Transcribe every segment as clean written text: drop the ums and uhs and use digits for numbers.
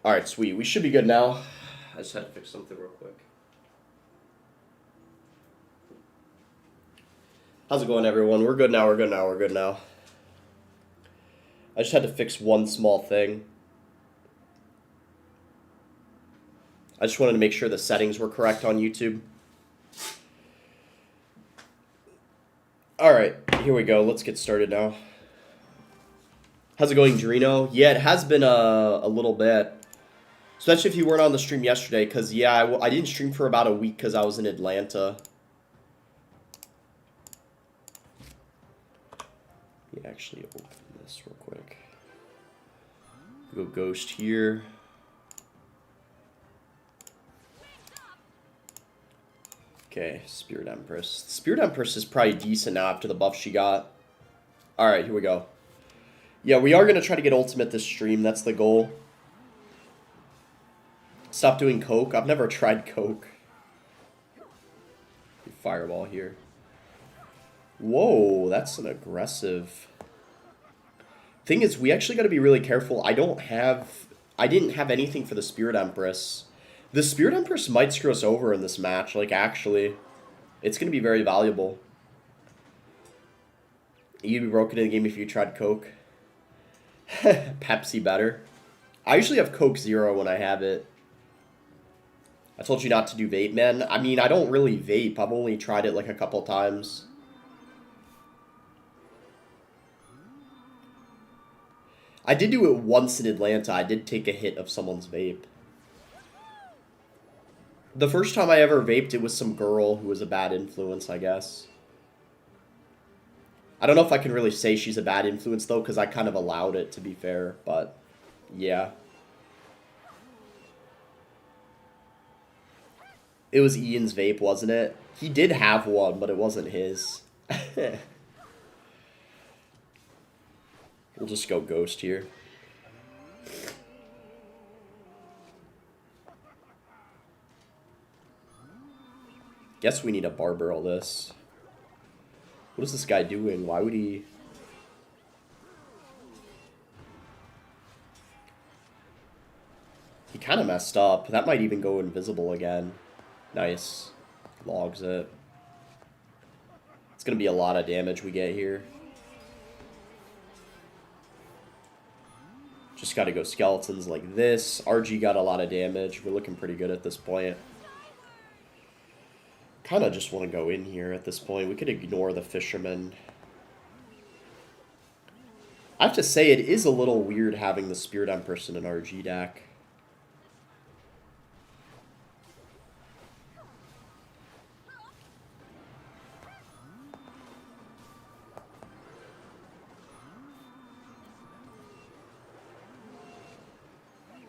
Alright, sweet. We should be good now. I just had to fix something real quick. How's it going, everyone? We're good now, we're good now, we're good now. I just had to fix one small thing. I just wanted to make sure the settings were correct on YouTube. Alright, here we go. Let's get started now. How's it going, Drino? Yeah, it has been a little bit. Especially if you weren't on the stream yesterday, because, yeah, I didn't stream for about a week because I was in Atlanta. Let me actually open this real quick. Go Ghost here. Okay, Spirit Empress. Spirit Empress is probably decent now after the buff she got. Alright, here we go. Yeah, we are going to try to get ultimate this stream. That's the goal. Stop doing coke. I've never tried coke. Fireball here. Whoa, that's an aggressive... Thing is, we actually got to be really careful. I didn't have anything for the Spirit Empress. The Spirit Empress might screw us over in this match. Like, actually, it's going to be very valuable. You'd be broken in the game if you tried coke. Pepsi better. I usually have Coke Zero when I have it. I told you not to do vape, man. I mean, I don't really vape. I've only tried it like a couple times. I did do it once in Atlanta. I did take a hit of someone's vape. The first time I ever vaped, it was some girl who was a bad influence, I guess. I don't know if I can really say she's a bad influence, though, because I kind of allowed it, to be fair. But, yeah. It was Ian's vape, wasn't it? He did have one, but it wasn't his. We'll just go Ghost here. Guess we need a barbarrel this. What is this guy doing? Why would he... He kind of messed up. That might even go invisible again. Nice. Logs it. It's going to be a lot of damage we get here. Just got to go skeletons like this. RG got a lot of damage. We're looking pretty good at this point. Kind of just want to go in here at this point. We could ignore the fisherman. I have to say, it is a little weird having the Spirit Empress in an RG deck.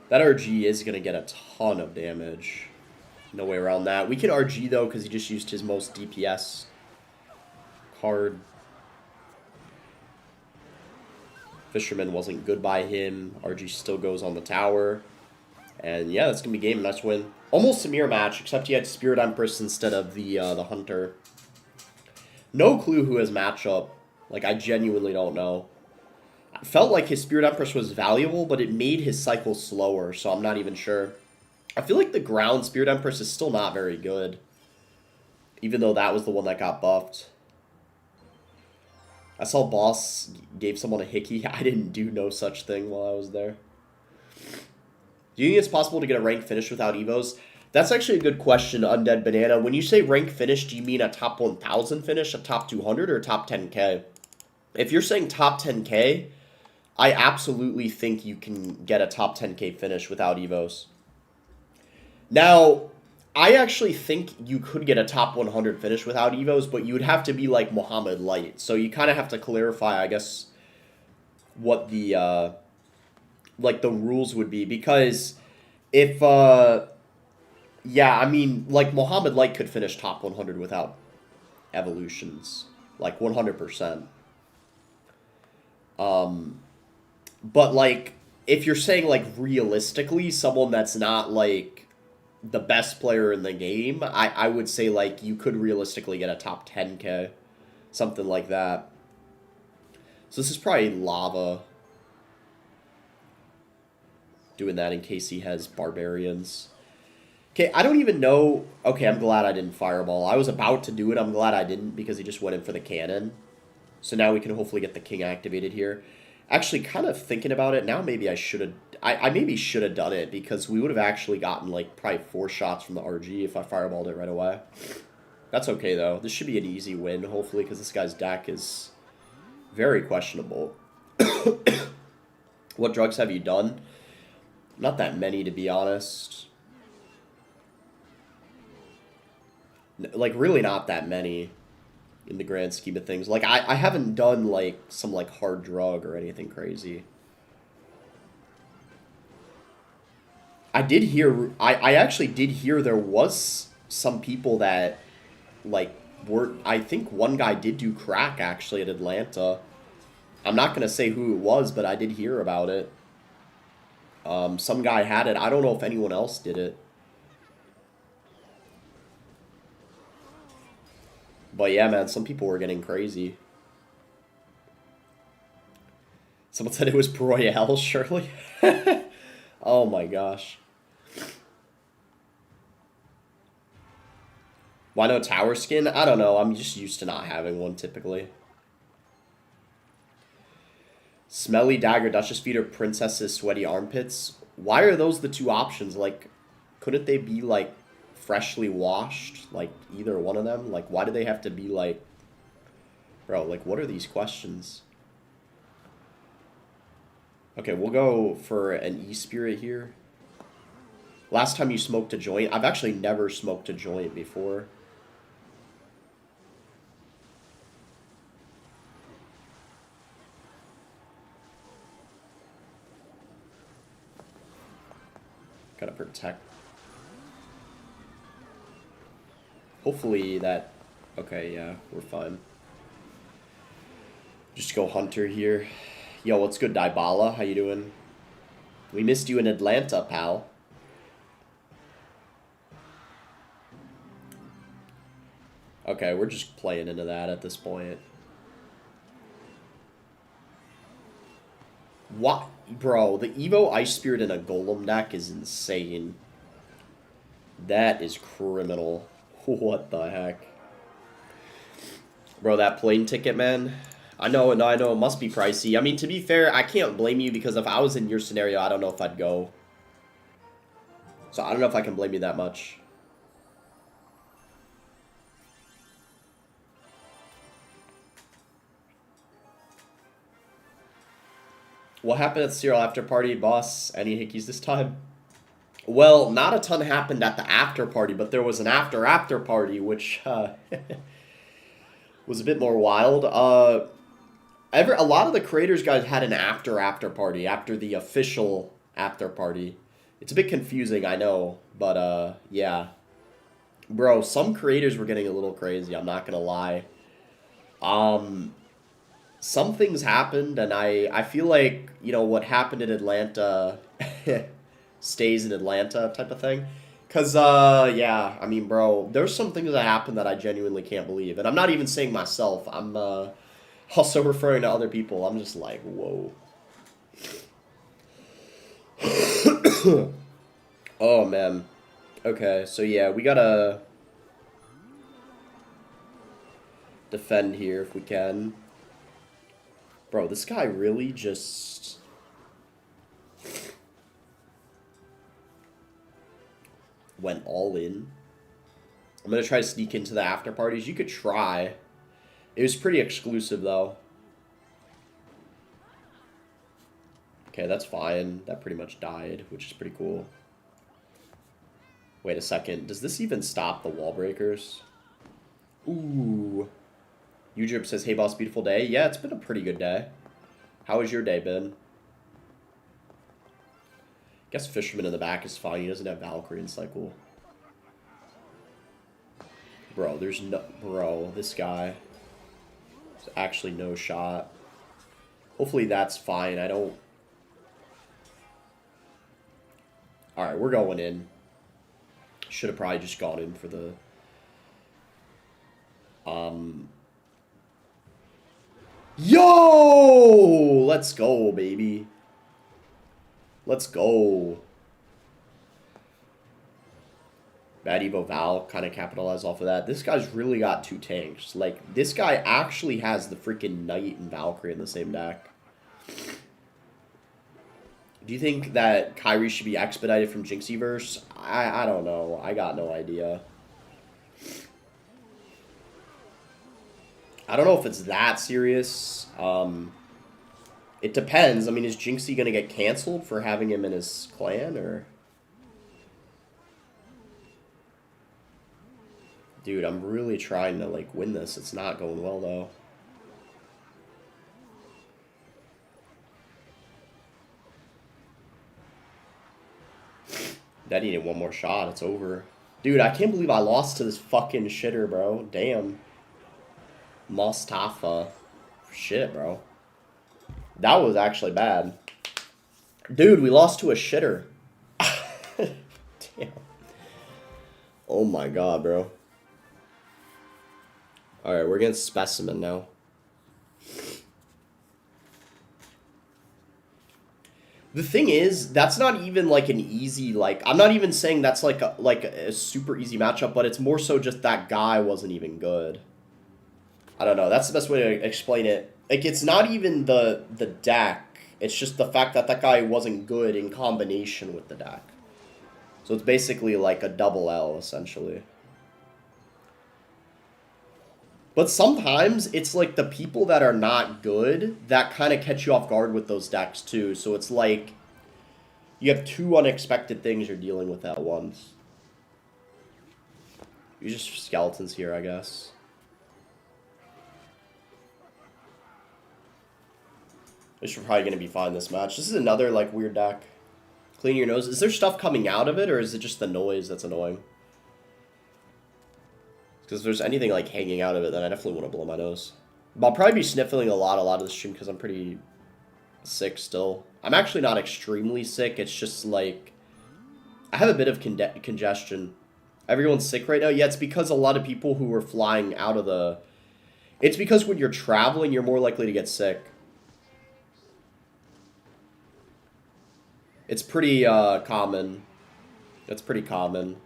That RG is going to get a ton of damage. No way around that. We can RG, though, because he just used his most DPS card. Fisherman wasn't good by him. RG still goes on the tower. And, yeah, that's going to be game. Nice win. Almost a mirror match, except he had Spirit Empress instead of the Hunter. No clue who his matchup. Like, I genuinely don't know. I felt like his Spirit Empress was valuable, but it made his cycle slower, so I'm not even sure. I feel like the ground Spirit Empress is still not very good. Even though that was the one that got buffed. I saw Boss gave someone a hickey. I didn't do no such thing while I was there. Do you think it's possible to get a rank finish without Evos? That's actually a good question, Undead Banana. When you say rank finish, do you mean a top 1,000 finish, a top 200, or top 10k? If you're saying top 10k, I absolutely think you can get a top 10k finish without Evos. Now, I actually think you could get a top 100 finish without Evos, but you would have to be like Muhammad Light. So you kind of have to clarify, I guess, what the, like, the rules would be. Because if, yeah, I mean, like, Muhammad Light could finish top 100 without evolutions. Like, 100%. But, like, if you're saying, like, realistically, someone that's not, like, the best player in the game, I would say, like, you could realistically get a top 10k. Something like that. So this is probably lava. Doing that in case he has barbarians. Okay, I don't even know. Okay, I'm glad I didn't fireball. I was about to do it. I'm glad I didn't because he just went in for the cannon. So now we can hopefully get the king activated here. Actually, kind of thinking about it now, maybe I should have. I maybe should have done it because we would have actually gotten like probably 4 shots from the RG if I fireballed it right away. That's okay though. This should be an easy win, hopefully, because this guy's deck is very questionable. What drugs have you done? Not that many, to be honest. Like, really not that many in the grand scheme of things. Like, I haven't done, like, some, like, hard drug or anything crazy. I did hear... I actually did hear there was some people that, like, were... I think one guy did do crack, actually, at Atlanta. I'm not going to say who it was, but I did hear about it. Some guy had it. I don't know if anyone else did it. But yeah, man, some people were getting crazy. Someone said it was Royale, surely. Oh my gosh. Why no tower skin? I don't know. I'm just used to not having one typically. Smelly dagger, Duchess feet, or princess's sweaty armpits. Why are those the 2 options? Like, couldn't they be, like, freshly washed? Like, either one of them? Like, why do they have to be, like... Bro, like, what are these questions? Okay, we'll go for an E-Spirit here. Last time you smoked a joint? I've actually never smoked a joint before. Gotta protect. Hopefully that... Okay, yeah, we're fine. Just go Hunter here. Yo, what's good, Dybala? How you doing? We missed you in Atlanta, pal. Okay, we're just playing into that at this point. What? Bro, the Evo Ice Spirit in a Golem deck is insane. That is criminal. What the heck? Bro, that plane ticket, man. I know, it must be pricey. I mean, to be fair, I can't blame you because if I was in your scenario, I don't know if I'd go. So I don't know if I can blame you that much. What happened at the Serial After Party, boss? Any hickeys this time? Well, not a ton happened at the after party, but there was an after party, which was a bit more wild. A lot of the creators guys had an after party after the official after party. It's a bit confusing, I know, but yeah. Bro, some creators were getting a little crazy, I'm not gonna lie. Some things happened, and I feel like, you know, what happened in Atlanta stays in Atlanta type of thing. Because, yeah, I mean, bro, there's some things that happened that I genuinely can't believe. And I'm not even saying myself. I'm also referring to other people. I'm just like, whoa. Oh, man. Okay, so yeah, we gotta defend here if we can. Bro, this guy really just... went all in. I'm going to try to sneak into the after parties. You could try. It was pretty exclusive, though. Okay, that's fine. That pretty much died, which is pretty cool. Wait a second. Does this even stop the wall breakers? Ooh. Udrip says, hey, boss, beautiful day. Yeah, it's been a pretty good day. How has your day been? I guess Fisherman in the back is fine. He doesn't have Valkyrie in cycle. Bro, there's no... Bro, this guy. There's actually no shot. Hopefully that's fine. I don't... Alright, we're going in. Should have probably just gone in for the... Yo! Let's go, baby. Let's go. Bad Evo Val kind of capitalized off of that. This guy's really got two tanks. Like, this guy actually has the freaking Knight and Valkyrie in the same deck. Do you think that Kyrie should be expedited from Jinxieverse? I don't know. I got no idea. I don't know if it's that serious. It depends. I mean, is Jinxie going to get canceled for having him in his clan, or... Dude, I'm really trying to, like, win this. It's not going well, though. That needed one more shot. It's over. Dude, I can't believe I lost to this fucking shitter, bro. Damn. Mustafa. Shit, bro. That was actually bad. Dude, we lost to a shitter. Damn. Oh my god, bro. Alright, we're against Specimen now. The thing is, that's not even like an easy, like, I'm not even saying that's like a super easy matchup, but it's more so just that guy wasn't even good. I don't know, that's the best way to explain it. Like, it's not even the deck, it's just the fact that that guy wasn't good in combination with the deck. So it's basically like a double L, essentially. But sometimes it's like the people that are not good that kind of catch you off guard with those decks too. So it's like you have two unexpected things you're dealing with at once. You're just skeletons here, I guess. This is probably going to be fine this match. This is another like weird deck. Clean your nose. Is there stuff coming out of it, or is it just the noise that's annoying? Because if there's anything like hanging out of it, then I definitely want to blow my nose. But I'll probably be sniffling a lot of the stream because I'm pretty sick still. I'm actually not extremely sick. It's just like I have a bit of congestion. Everyone's sick right now. Yeah, it's because a lot of people who are flying out of the... It's because when you're traveling, you're more likely to get sick. It's pretty common. It's pretty common.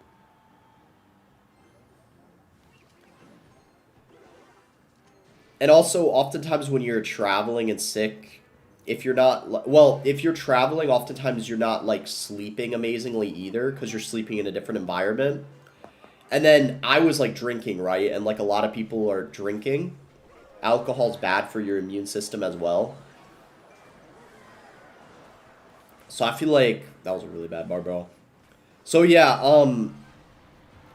And also, oftentimes when you're traveling and sick, if you're not... Well, if you're traveling, oftentimes you're not, like, sleeping amazingly either, because you're sleeping in a different environment. And then I was, like, drinking, right? And, like, a lot of people are drinking. Alcohol's bad for your immune system as well. So I feel like... That was a really bad bar, bro. So, yeah,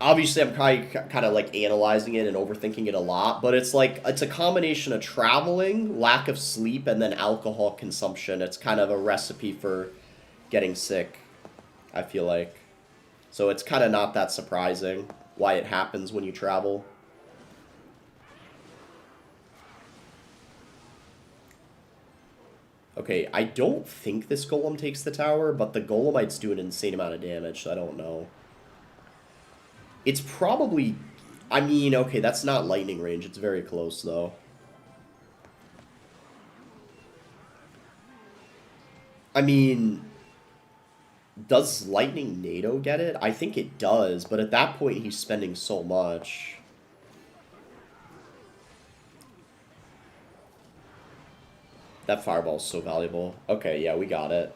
obviously, I'm probably kind of like analyzing it and overthinking it a lot, but it's like it's a combination of traveling, lack of sleep, and then alcohol consumption. It's kind of a recipe for getting sick, I feel like. So it's kind of not that surprising why it happens when you travel. Okay, I don't think this golem takes the tower, but the golemites do an insane amount of damage, so I don't know. It's probably... I mean, okay, that's not lightning range. It's very close, though. I mean... Does Lightning NATO get it? I think it does, but at that point, he's spending so much. That fireball is so valuable. Okay, yeah, we got it.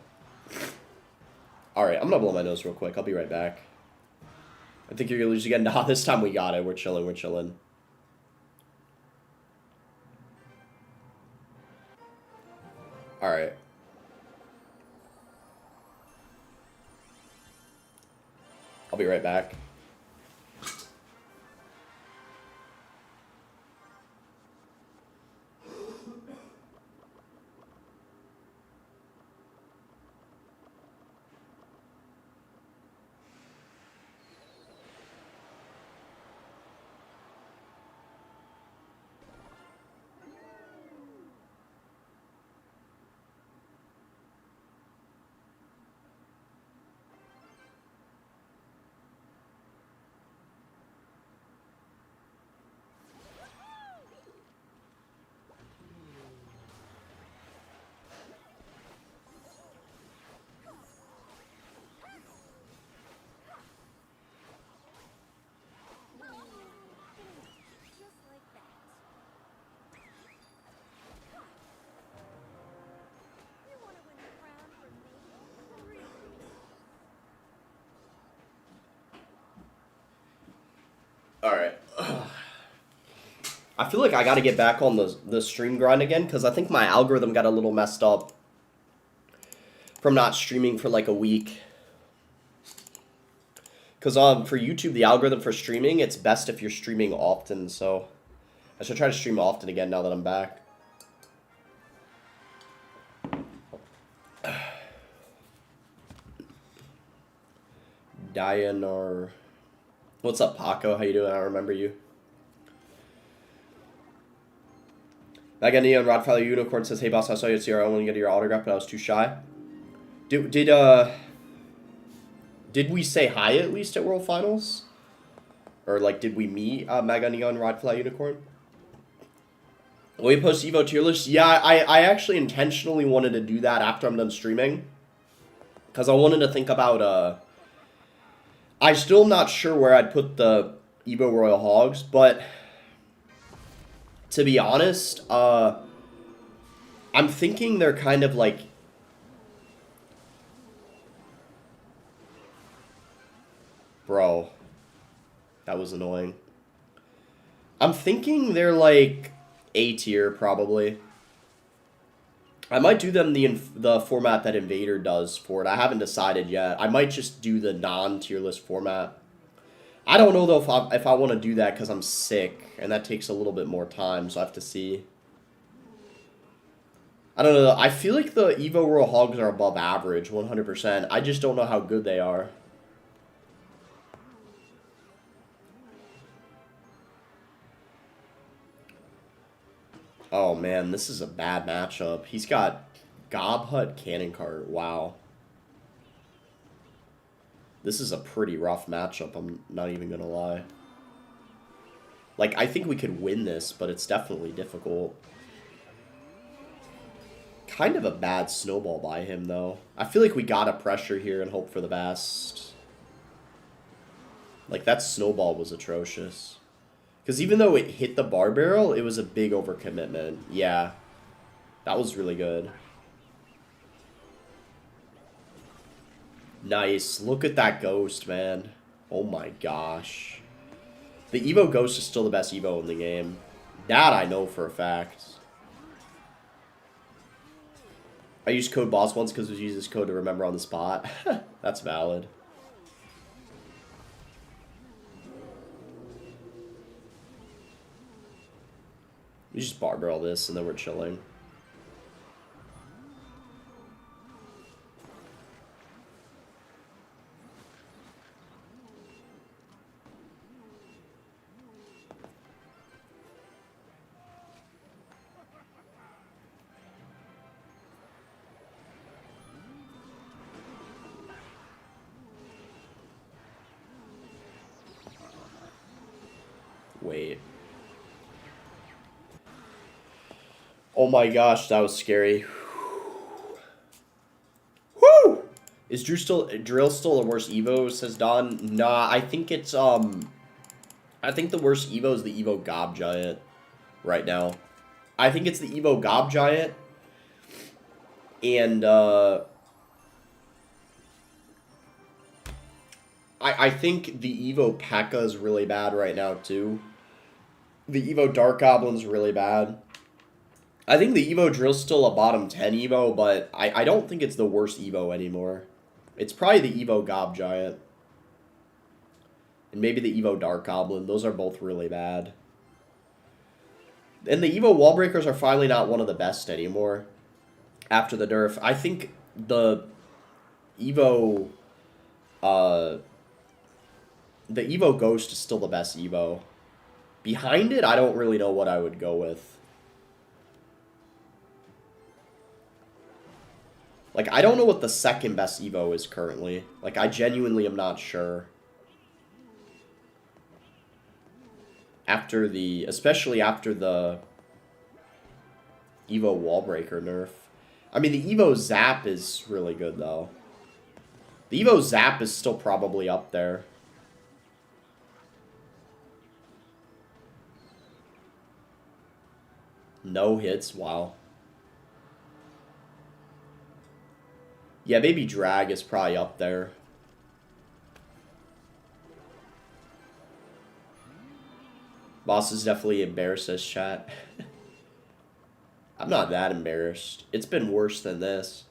Alright, I'm gonna blow my nose real quick. I'll be right back. I think you're gonna lose again. Nah, this time we got it. We're chilling, we're chilling. Alright. I'll be right back. Alright. I feel like I gotta get back on the stream grind again, because I think my algorithm got a little messed up from not streaming for like a week. Because for YouTube, the algorithm for streaming, it's best if you're streaming often, so I should try to stream often again now that I'm back. Diane. What's up, Paco? How you doing? I don't remember you. Mega Neon Rodfather Unicorn says, "Hey boss, I saw you at CRO. I want to get your autograph, but I was too shy." Did we say hi at least at World Finals? Or like, did we meet Mega Neon Rodfly Unicorn? Will you post Evo tier list? Yeah, I actually intentionally wanted to do that after I'm done streaming, because I wanted to think about I still not sure where I'd put the Evo Royal Hogs, but to be honest, I'm thinking they're kind of like... Bro, that was annoying. I'm thinking they're like A tier, probably. I might do them the format that Invader does for it. I haven't decided yet. I might just do the non-tier list format. I don't know, though, if I want to do that, because I'm sick, and that takes a little bit more time, so I have to see. I don't know. I feel like the Evo Royal Hogs are above average, 100%. I just don't know how good they are. Oh, man, this is a bad matchup. He's got Gobhut Cannon Cart. Wow. This is a pretty rough matchup, I'm not even going to lie. Like, I think we could win this, but it's definitely difficult. Kind of a bad snowball by him, though. I feel like we gotta pressure here and hope for the best. Like, that snowball was atrocious. Because even though it hit the bar barrel, it was a big overcommitment. Yeah. That was really good. Nice. Look at that ghost, man. Oh my gosh. The Evo Ghost is still the best Evo in the game. That I know for a fact. I used code boss once because it was used this code to remember on the spot. That's valid. We just bar barrel this and then we're chilling. Wait. Oh my gosh, that was scary. Woo! Is Drill still the worst Evo, says Don? Nah, I think it's I think the worst Evo is the Evo Gob Giant right now. I think it's the Evo Gob Giant. And I think the Evo P.E.K.K.A is really bad right now too. The Evo Dark Goblin's really bad. I think the Evo Drill's still a bottom 10 Evo, but I don't think it's the worst Evo anymore. It's probably the Evo Gob Giant. And maybe the Evo Dark Goblin. Those are both really bad. And the Evo Wall Breakers are finally not one of the best anymore after the nerf. I think the Evo... the Evo Ghost is still the best Evo. Behind it, I don't really know what I would go with. Like, I don't know what the second best Evo is currently. Like, I genuinely am not sure. After the... Especially after the Evo Wallbreaker nerf. I mean, the Evo Zap is really good, though. The Evo Zap is still probably up there. No hits? Wow. Yeah, maybe Drag is probably up there. Boss is definitely embarrassed, says chat. I'm not that embarrassed. It's been worse than this.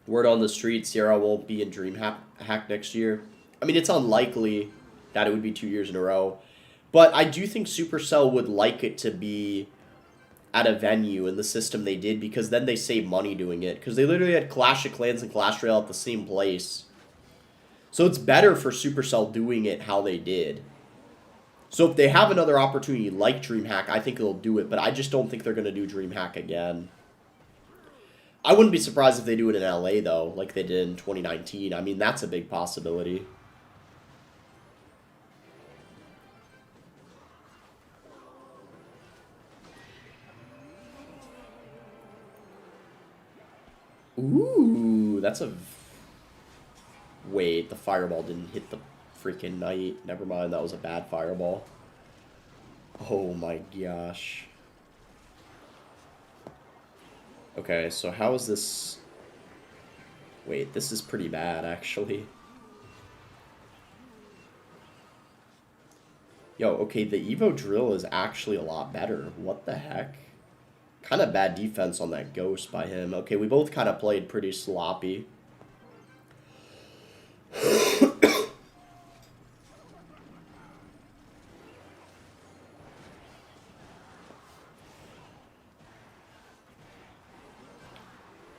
Word on the street, Sierra won't be in DreamHack next year. I mean, it's unlikely that it would be 2 years in a row. But I do think Supercell would like it to be at a venue in the system they did, because then they save money doing it. Because they literally had Clash of Clans and Clash Royale at the same place. So it's better for Supercell doing it how they did. So if they have another opportunity like DreamHack, I think they'll do it. But I just don't think they're going to do DreamHack again. I wouldn't be surprised if they do it in LA, though, like they did in 2019. I mean, that's a big possibility. Ooh, that's a... Wait, the fireball didn't hit the freaking knight. Never mind, that was a bad fireball. Oh my gosh. Okay, so how is this... Wait, this is pretty bad, actually. Yo, okay, the Evo drill is actually a lot better. What the heck? Kind of bad defense on that ghost by him. Okay, we both kind of played pretty sloppy.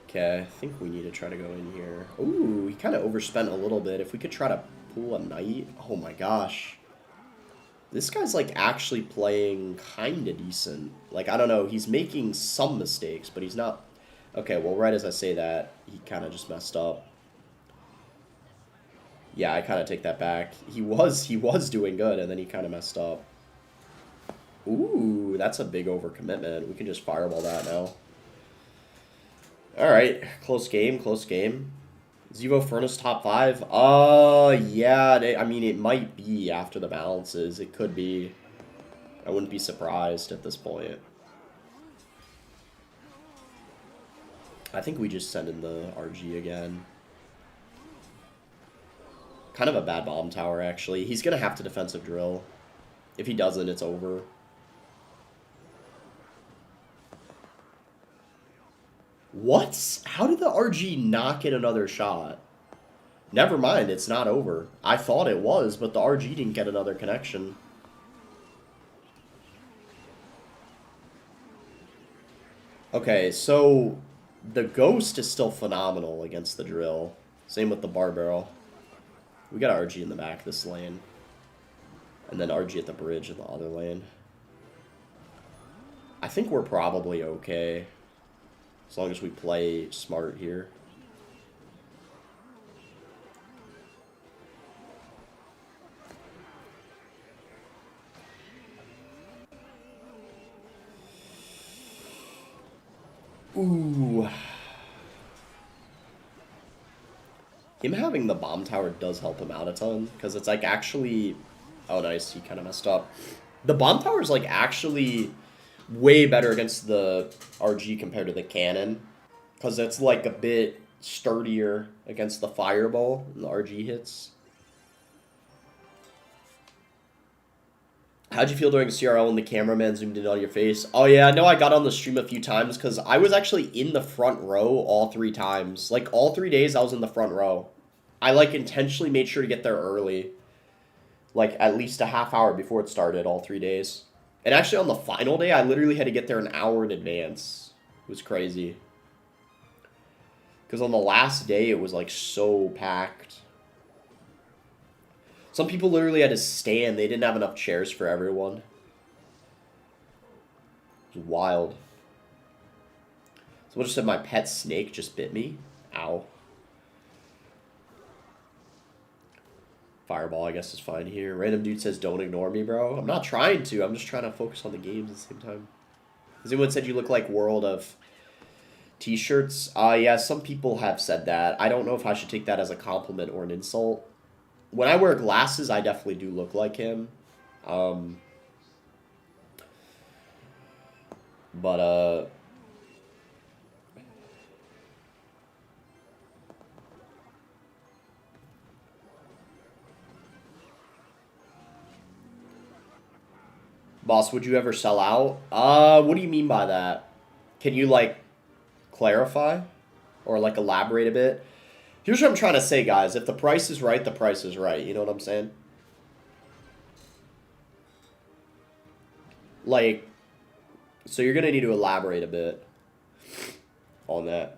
Okay, I think we need to try to go in here. Ooh, he kind of overspent a little bit. If we could try to pull a knight. Oh my gosh. This guy's like actually playing kind of decent. Like, I don't know. He's making some mistakes, but he's not. Okay, well, right as I say that, he kind of just messed up. Yeah, I kind of take that back. He was doing good, and then he kind of messed up. Ooh, that's a big overcommitment. We can just fireball that now. All right, close game, close game. Zevo Furnace top 5? Yeah, I mean, it might be after the balances. It could be. I wouldn't be surprised at this point. I think we just send in the RG again. Kind of a bad bomb tower, actually. He's going to have to defensive drill. If he doesn't, it's over. What? How did the RG not get another shot? Never mind, it's not over. I thought it was, but the RG didn't get another connection. Okay, so the Ghost is still phenomenal against the Drill. Same with the Bar Barrel. We got RG in the back this lane. And then RG at the bridge in the other lane. I think we're probably okay. As long as we play smart here. Ooh. Him having the bomb tower does help him out a ton. Because it's like actually... Oh, nice. He kind of messed up. The bomb tower is like actually way better against the RG compared to the cannon. Because it's like a bit sturdier against the fireball and the RG hits. How'd you feel during CRL when the cameraman zoomed in on your face? Oh yeah, I know I got on the stream a few times because I was actually in the front row all 3 times. Like all 3 days I was in the front row. I like intentionally made sure to get there early. Like at least a half hour before it started all 3 days. And actually on the final day I literally had to get there an hour in advance. It was crazy. Because on the last day it was like so packed. Some people literally had to stand. They didn't have enough chairs for everyone. It was wild. Someone just said my pet snake just bit me. Ow. Fireball, I guess, is fine here. Random dude says, don't ignore me, bro. I'm not trying to. I'm just trying to focus on the games at the same time. Has anyone said you look like World of T-shirts? Yeah, some people have said that. I don't know if I should take that as a compliment or an insult. When I wear glasses, I definitely do look like him. Boss, would you ever sell out? What do you mean by that? Can you, like, clarify? Or, like, elaborate a bit? Here's what I'm trying to say, guys. If the price is right, the price is right. You know what I'm saying? Like, so you're going to need to elaborate a bit on that.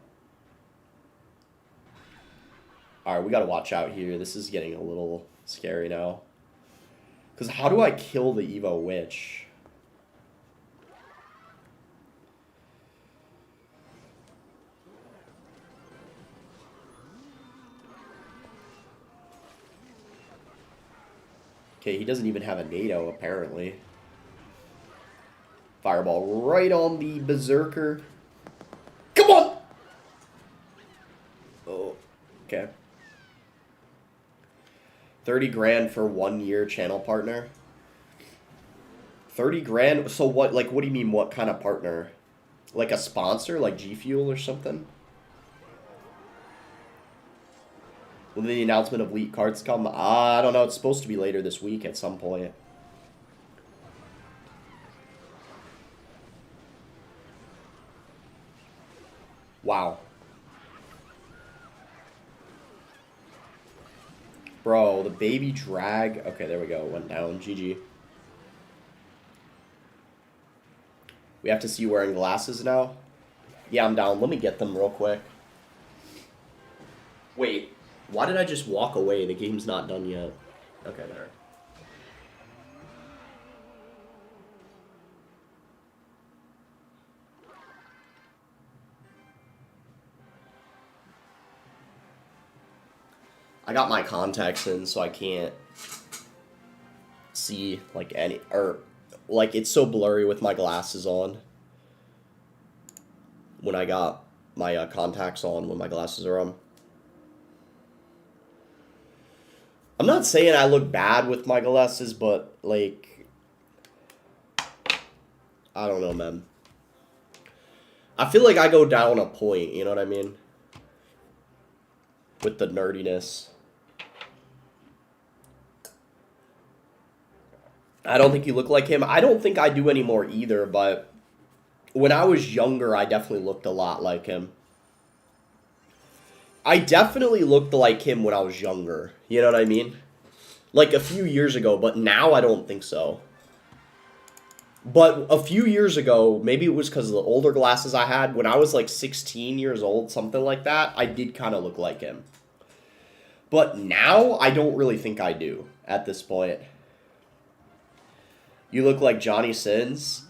Alright, we got to watch out here. This is getting a little scary now. Because how do I kill the Evo Witch? Okay, he doesn't even have a NATO, apparently. Fireball right on the Berserker. Come on! Oh, okay. 30 grand for 1 year channel partner. 30 grand? So what, like, what do you mean, what kind of partner? Like a sponsor, like G Fuel or something? Will the announcement of leak cards come? I don't know. It's supposed to be later this week at some point. Wow. Bro, the baby drag. Okay, there we go. It went down. GG. We have to see you wearing glasses now? Yeah, I'm down. Let me get them real quick. Wait. Why did I just walk away? The game's not done yet. Okay, there. I got my contacts in, so I can't see, like, any... Or, like, it's so blurry with my glasses on. When I got my contacts on, when my glasses are on. I'm not saying I look bad with my glasses, but, like, I don't know, man. I feel like I go down a point, you know what I mean? With the nerdiness. I don't think you look like him. I don't think I do anymore either, but when I was younger, I definitely looked a lot like him. I definitely looked like him when I was younger. You know what I mean? Like a few years ago, but now I don't think so. But a few years ago, maybe it was because of the older glasses I had, when I was like 16 years old, something like that, I did kind of look like him. But now, I don't really think I do at this point. You look like Johnny Sins.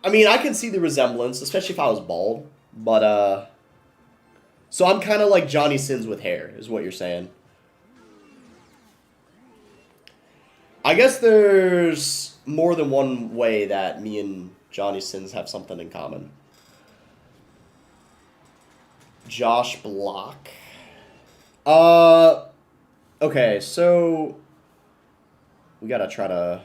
I mean, I can see the resemblance, especially if I was bald. But, so I'm kind of like Johnny Sins with hair, is what you're saying. I guess there's more than one way that me and Johnny Sins have something in common. Josh Block. Okay, so we gotta try to...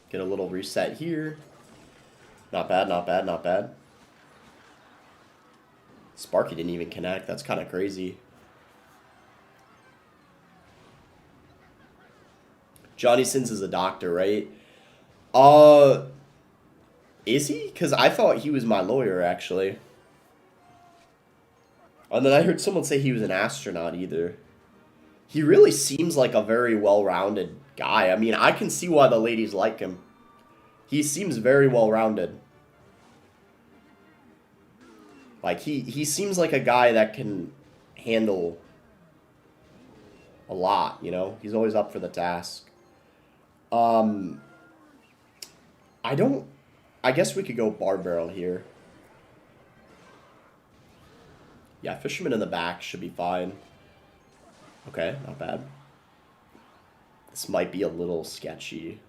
Get a little reset here. Not bad, not bad, not bad. Sparky didn't even connect. That's kind of crazy. Johnny Sins is a doctor, right? Is he? Because I thought he was my lawyer, actually. And then I heard someone say he was an astronaut, either. He really seems like a very well-rounded guy. I mean, I can see why the ladies like him. He seems very well-rounded. Like, he seems like a guy that can handle a lot, you know? He's always up for the task. I guess we could go bar barrel here. Yeah, fisherman in the back should be fine. Okay, not bad. This might be a little sketchy.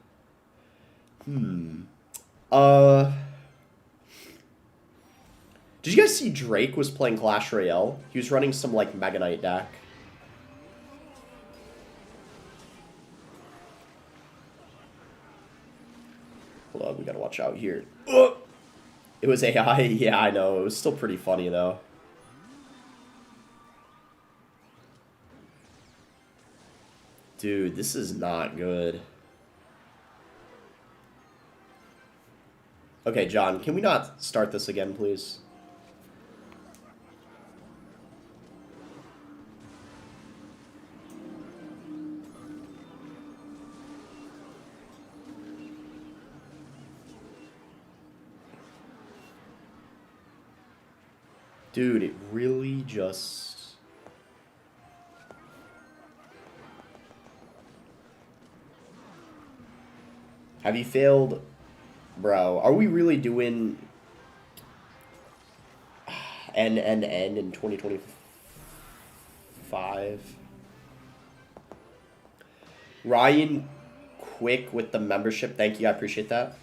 Did you guys see Drake was playing Clash Royale? He was running some, like, Mega Knight deck. Hold on, we gotta watch out here. Ugh! It was AI? Yeah, I know. It was still pretty funny, though. Dude, this is not good. Okay, John, can we not start this again, please? Dude, it really just... Have you failed? Bro, are we really doing N in 2025? Ryan Quick with the membership. Thank you. I appreciate that.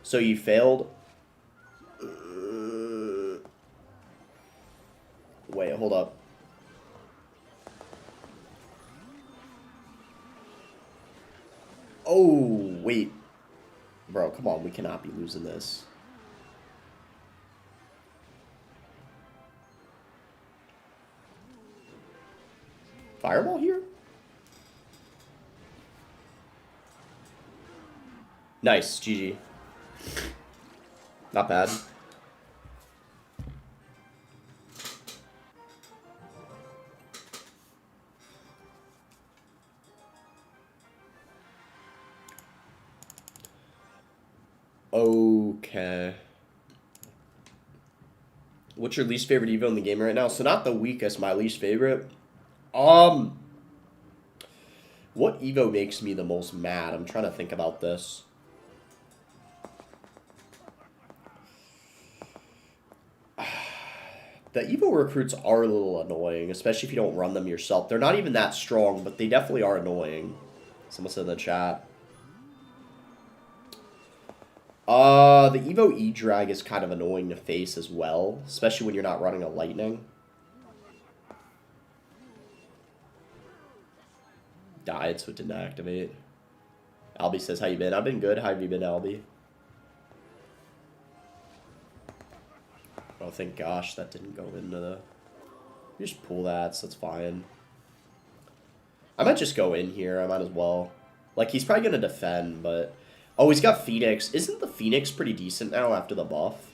So you failed. Wait, hold up. Oh, wait. Bro, come on. We cannot be losing this. Fireball here? Nice. GG. Not bad. Okay. What's your least favorite Evo in the game right now? So not the weakest, my least favorite. What Evo makes me the most mad? I'm trying to think about this. The Evo recruits are a little annoying, especially if you don't run them yourself. They're not even that strong, but they definitely are annoying. Someone said in the chat. The Evo E-Drag is kind of annoying to face as well, especially when you're not running a Lightning. Died, so it didn't activate. Albie says, how you been? I've been good. How have you been, Albie? Oh, thank gosh that didn't go into the... You just pull that, so it's fine. I might just go in here. I might as well. Like, he's probably going to defend, but... Oh, he's got Phoenix. Isn't the Phoenix pretty decent now after the buff?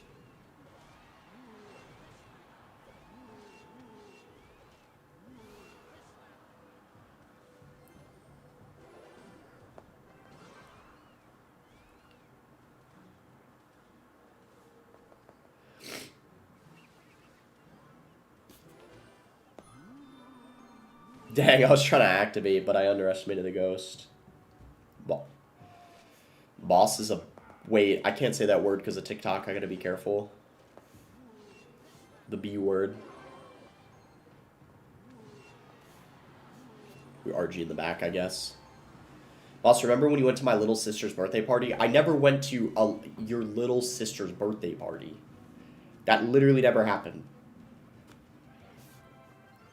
Dang, I was trying to activate, but I underestimated the ghost. Boss is a... Wait, I can't say that word because of TikTok. I gotta be careful. The B word. We RG in the back, I guess. Boss, remember when you went to my little sister's birthday party? I never went to your little sister's birthday party. That literally never happened.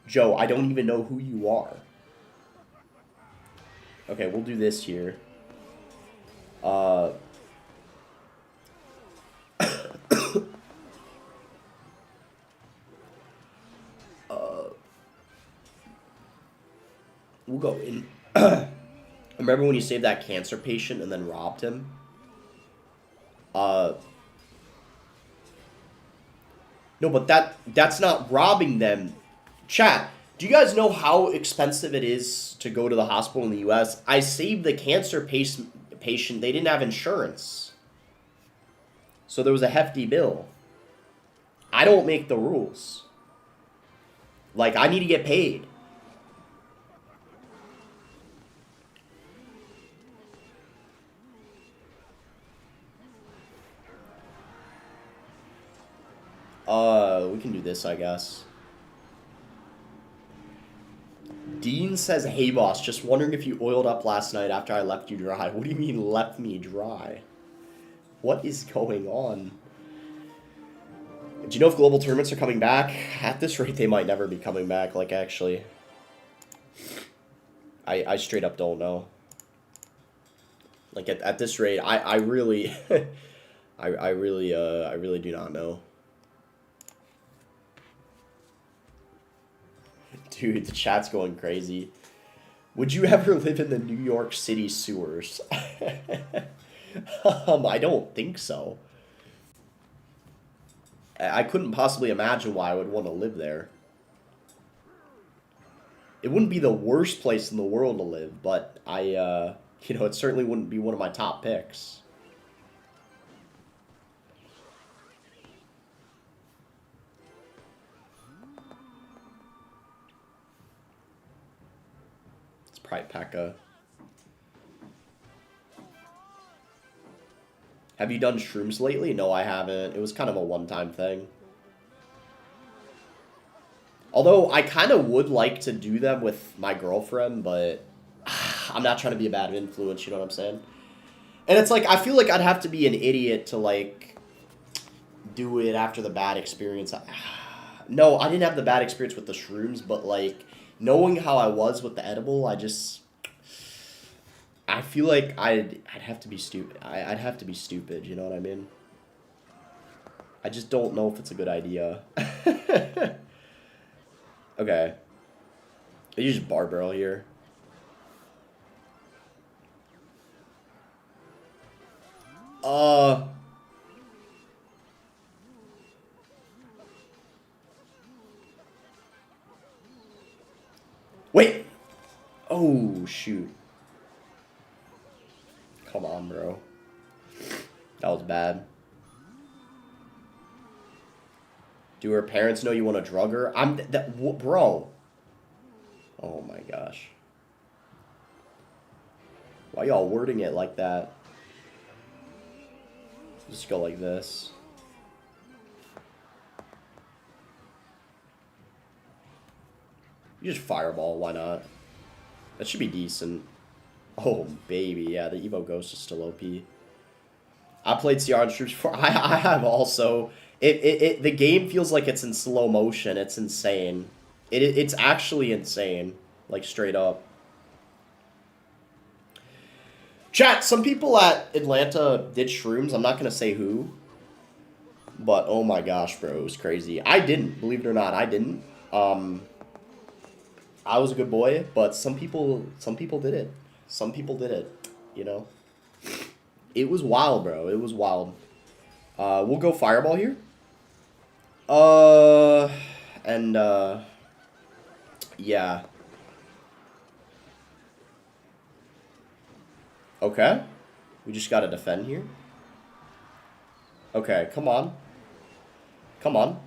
Joe, I don't even know who you are. Okay, we'll do this here. We'll go in. Remember when you saved that cancer patient and then robbed him? No, but that's not robbing them. Chat, do you guys know how expensive it is to go to the hospital in the US? I saved the cancer patient. They didn't have insurance. So there was a hefty bill. I don't make the rules. Like, I need to get paid. We can do this, I guess. Dean says, hey boss, just wondering if you oiled up last night after I left you dry. What do you mean left me dry? What is going on? Do you know if global tournaments are coming back? At this rate, they might never be coming back, like, actually. I straight up don't know. Like, at this rate, I really... I really do not know. Dude, the chat's going crazy. Would you ever live in the New York City sewers? I don't think so. I couldn't possibly imagine why I would want to live there. It wouldn't be the worst place in the world to live, but you know, it certainly wouldn't be one of my top picks. It's probably P.E.K.K.A. Have you done shrooms lately? No, I haven't. It was kind of a one-time thing. Although, I kind of would like to do them with my girlfriend, but I'm not trying to be a bad influence, you know what I'm saying? And it's like, I feel like I'd have to be an idiot to, like, do it after the bad experience. No, I didn't have the bad experience with the shrooms, but, like, knowing how I was with the edible, I feel like I'd have to be stupid. I'd have to be stupid, you know what I mean? I just don't know if it's a good idea. Okay. I use bar barrel here. Wait! Oh, shoot. Come on, bro. That was bad. Do her parents know you want to drug her? Bro. Oh my gosh. Why y'all wording it like that? Just go like this. You just fireball, why not? That should be decent. Oh, baby, yeah, the Evo Ghost is still OP. I played CR on streams before. I have also. The game feels like it's in slow motion. It's insane. It's actually insane. Like, straight up. Chat, some people at Atlanta did shrooms. I'm not going to say who. But, oh my gosh, bro, it was crazy. I didn't, believe it or not, I didn't. I was a good boy, but some people did it. Some people did it, you know? It was wild, bro. It was wild. We'll go fireball here. Yeah. Okay. We just gotta defend here. Okay, come on. Come on.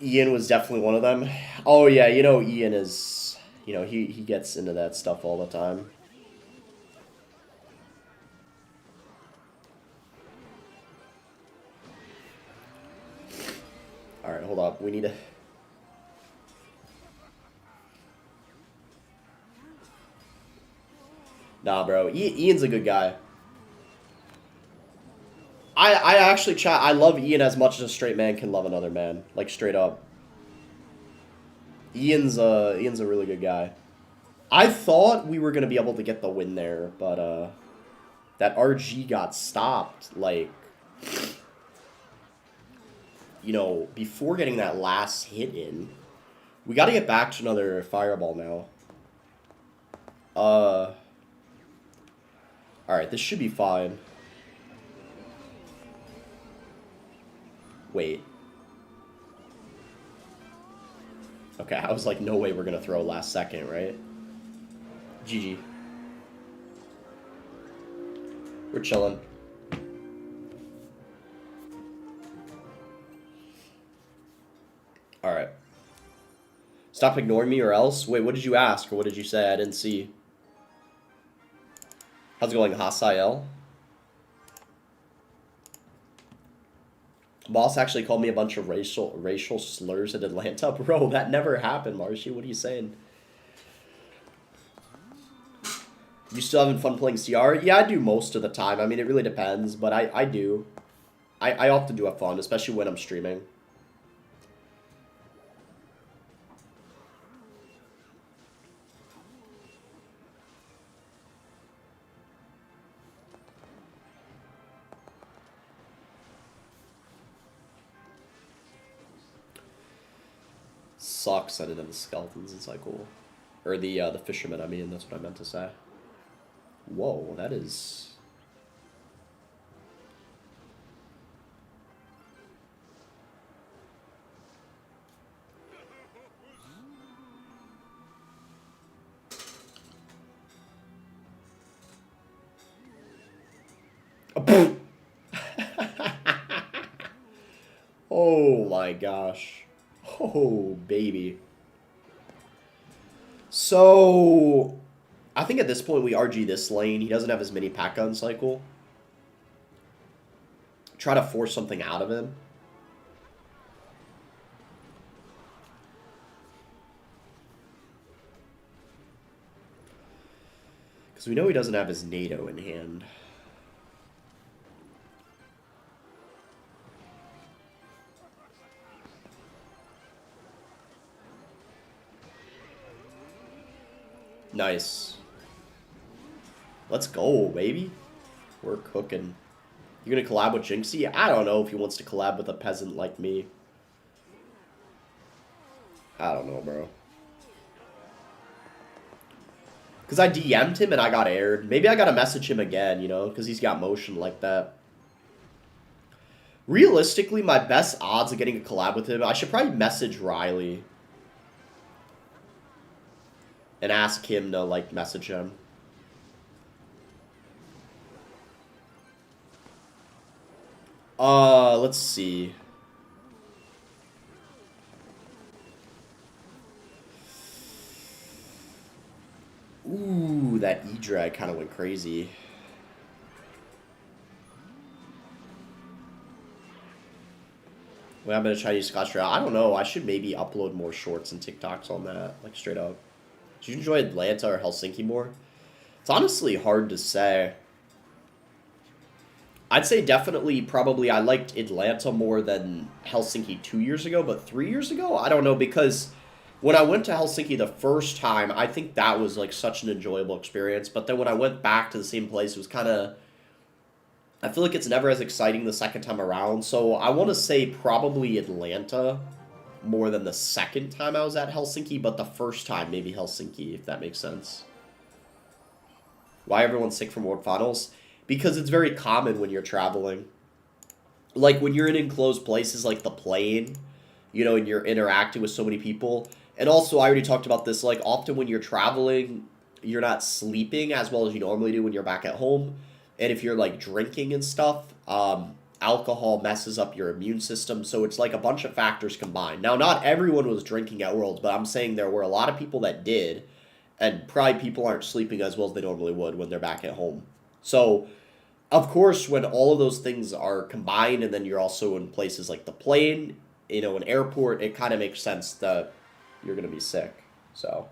Ian was definitely one of them. Oh, yeah, you know, Ian is... You know, he gets into that stuff all the time. Alright, hold up. We need to... Nah, bro. Ian's a good guy. I actually chat. I love Ian as much as a straight man can love another man. Like, straight up. Ian's a really good guy. I thought we were going to be able to get the win there, but that RG got stopped, like, you know, before getting that last hit in. We got to get back to another fireball now. Alright, this should be fine. Wait. Okay, I was like, no way we're going to throw last second, right? GG. We're chilling. Alright. Stop ignoring me or else? Wait, what did you ask or what did you say? I didn't see. How's it going, Hasael? Boss actually called me a bunch of racial slurs in Atlanta. Bro, that never happened, Marshy. What are you saying? You still having fun playing CR? Yeah, I do most of the time. I mean, it really depends, but I do. I often do have fun, especially when I'm streaming. sucks I didn't have the skeletons in cycle. Or the fishermen, I mean, that's what I meant to say. Whoa, that is... Oh my gosh. Oh, baby. So, I think at this point we RG this lane. He doesn't have as many pack gun cycle. Try to force something out of him. Because we know he doesn't have his NATO in hand. Nice. Let's go, baby. We're cooking. You're gonna collab with Jinxie? I don't know if he wants to collab with a peasant like me. I don't know, bro. Because I DM'd him and I got aired. Maybe I gotta message him again, you know, because he's got motion like that. Realistically, my best odds of getting a collab with him, I should probably message Riley. And ask him to, like, message him. Let's see. Ooh, that E-drag kind of went crazy. What happened to Chinese Scotch Royale? I don't know. I should maybe upload more shorts and TikToks on that, like, straight up. Do you enjoy Atlanta or Helsinki more? It's honestly hard to say. I'd say definitely, probably, I liked Atlanta more than Helsinki 2 years ago, but 3 years ago? I don't know, because when I went to Helsinki the first time, I think that was, like, such an enjoyable experience, but then when I went back to the same place, it was kind of... I feel like it's never as exciting the second time around, so I want to say probably Atlanta more than the second time I was at Helsinki, but the first time maybe Helsinki, if that makes sense. Why everyone's sick from World Finals? Because it's very common when you're traveling. Like, when you're in enclosed places like the plane, you know, and you're interacting with so many people. And also, I already talked about this, like, often when you're traveling, you're not sleeping as well as you normally do when you're back at home. And if you're, like, drinking and stuff, alcohol messes up your immune system, so it's like a bunch of factors combined. Now, not everyone was drinking at Worlds, but I'm saying there were a lot of people that did, and probably people aren't sleeping as well as they normally would when they're back at home. So, of course, when all of those things are combined, and then you're also in places like the plane, you know, an airport, it kind of makes sense that you're going to be sick. So,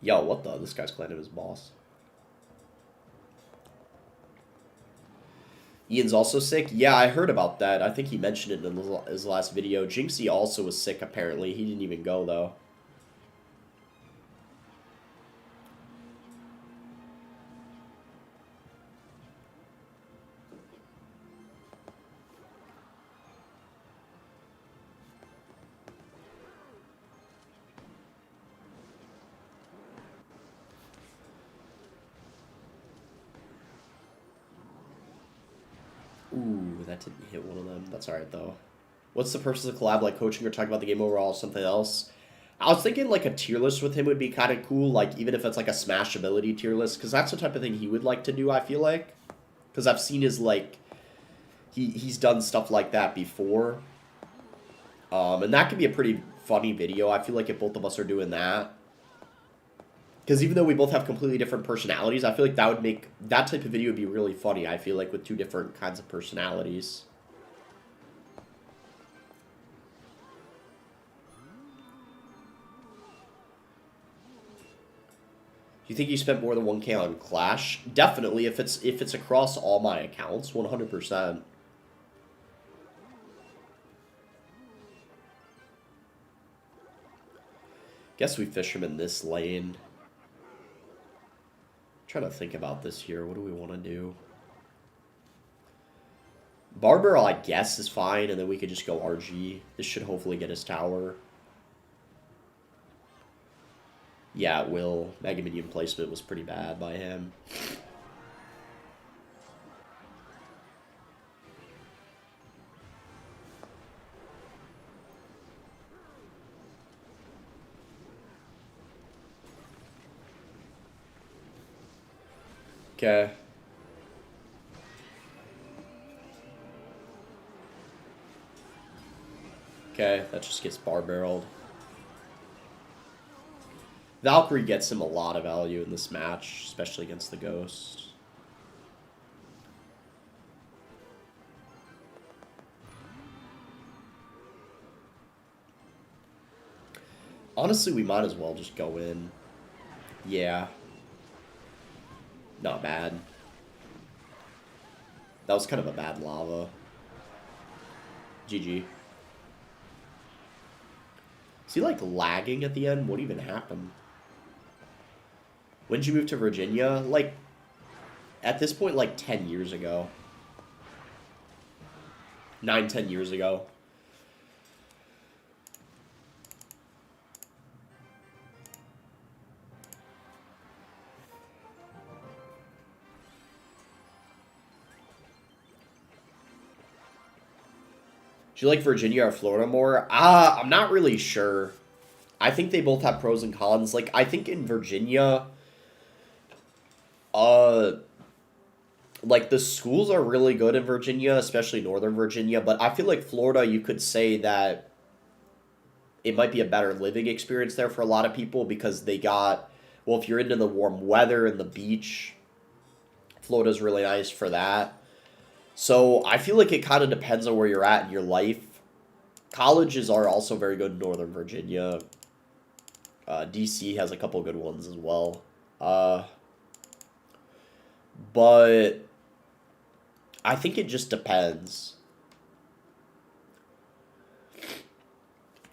yo, what the? This guy's claiming his boss. Ian's also sick? Yeah, I heard about that. I think he mentioned it in his last video. Jinxie also was sick, apparently. He didn't even go, though. Ooh, that didn't hit one of them. That's alright, though. What's the purpose of the collab? Like coaching or talking about the game overall, something else? I was thinking like a tier list with him would be kind of cool, like even if it's like a Smash ability tier list, because that's the type of thing he would like to do, I feel like. Because I've seen his, like, he's done stuff like that before. And that could be a pretty funny video, I feel like, if both of us are doing that. Because even though we both have completely different personalities, I feel like that would make... That type of video would be really funny, I feel like, with two different kinds of personalities. Do you think you spent more than 1K on Clash? Definitely, if it's across all my accounts, 100%. Guess we fisherman this lane. Trying to think about this here. What do we want to do? Barbarrel, I guess, is fine, and then we could just go RG. This should hopefully get his tower. Yeah, it will. Mega Minion placement was pretty bad by him. Okay. Okay, that just gets bar-barreled. Valkyrie gets him a lot of value in this match, especially against the Ghost. Honestly, we might as well just go in. Yeah. Not bad. That was kind of a bad lava. GG. Is he, like, lagging at the end? What even happened? When did you move to Virginia? Like, at this point, like, 10 years ago. 9, 10 years ago. Do you like Virginia or Florida more? I'm not really sure. I think they both have pros and cons. Like, I think in Virginia, like, the schools are really good in Virginia, especially Northern Virginia, but I feel like Florida, you could say that it might be a better living experience there for a lot of people because they got, well, if you're into the warm weather and the beach, Florida's really nice for that. So I feel like it kind of depends on where you're at in your life. Colleges are also very good in Northern Virginia. DC has a couple good ones as well. But I think it just depends.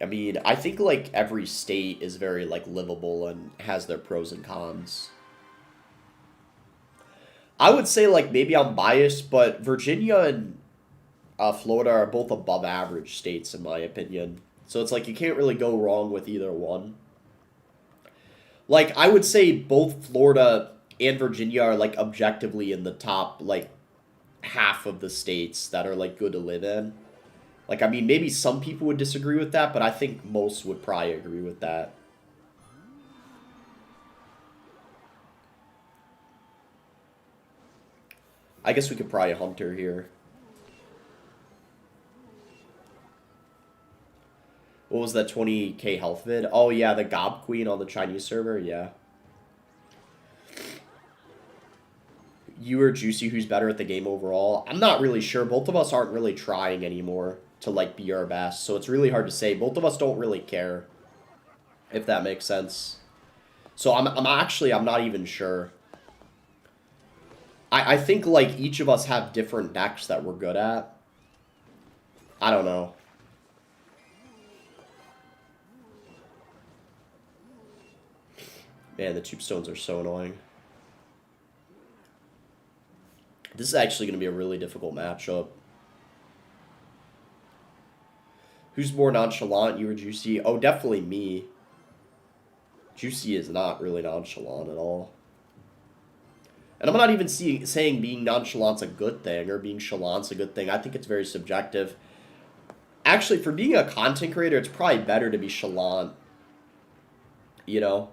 I mean, I think, like, every state is very, like, livable and has their pros and cons. I would say, like, maybe I'm biased, but Virginia and Florida are both above average states, in my opinion. So it's like you can't really go wrong with either one. Like, I would say both Florida and Virginia are, like, objectively in the top, like, half of the states that are, like, good to live in. Like, I mean, maybe some people would disagree with that, but I think most would probably agree with that. I guess we could probably Hunter here. What was that 20k health vid? Oh, yeah, the Gob Queen on the Chinese server, yeah. You or Juicy, who's better at the game overall? I'm not really sure. Both of us aren't really trying anymore to, like, be our best, so it's really hard to say. Both of us don't really care, if that makes sense. So I'm not even sure. I think, like, each of us have different decks that we're good at. I don't know. Man, the tube stones are so annoying. This is actually going to be a really difficult matchup. Who's more nonchalant, you or Juicy? Oh, definitely me. Juicy is not really nonchalant at all. And I'm not even saying being nonchalant's a good thing or being chalant's a good thing. I think it's very subjective. Actually, for being a content creator, it's probably better to be chalant. You know?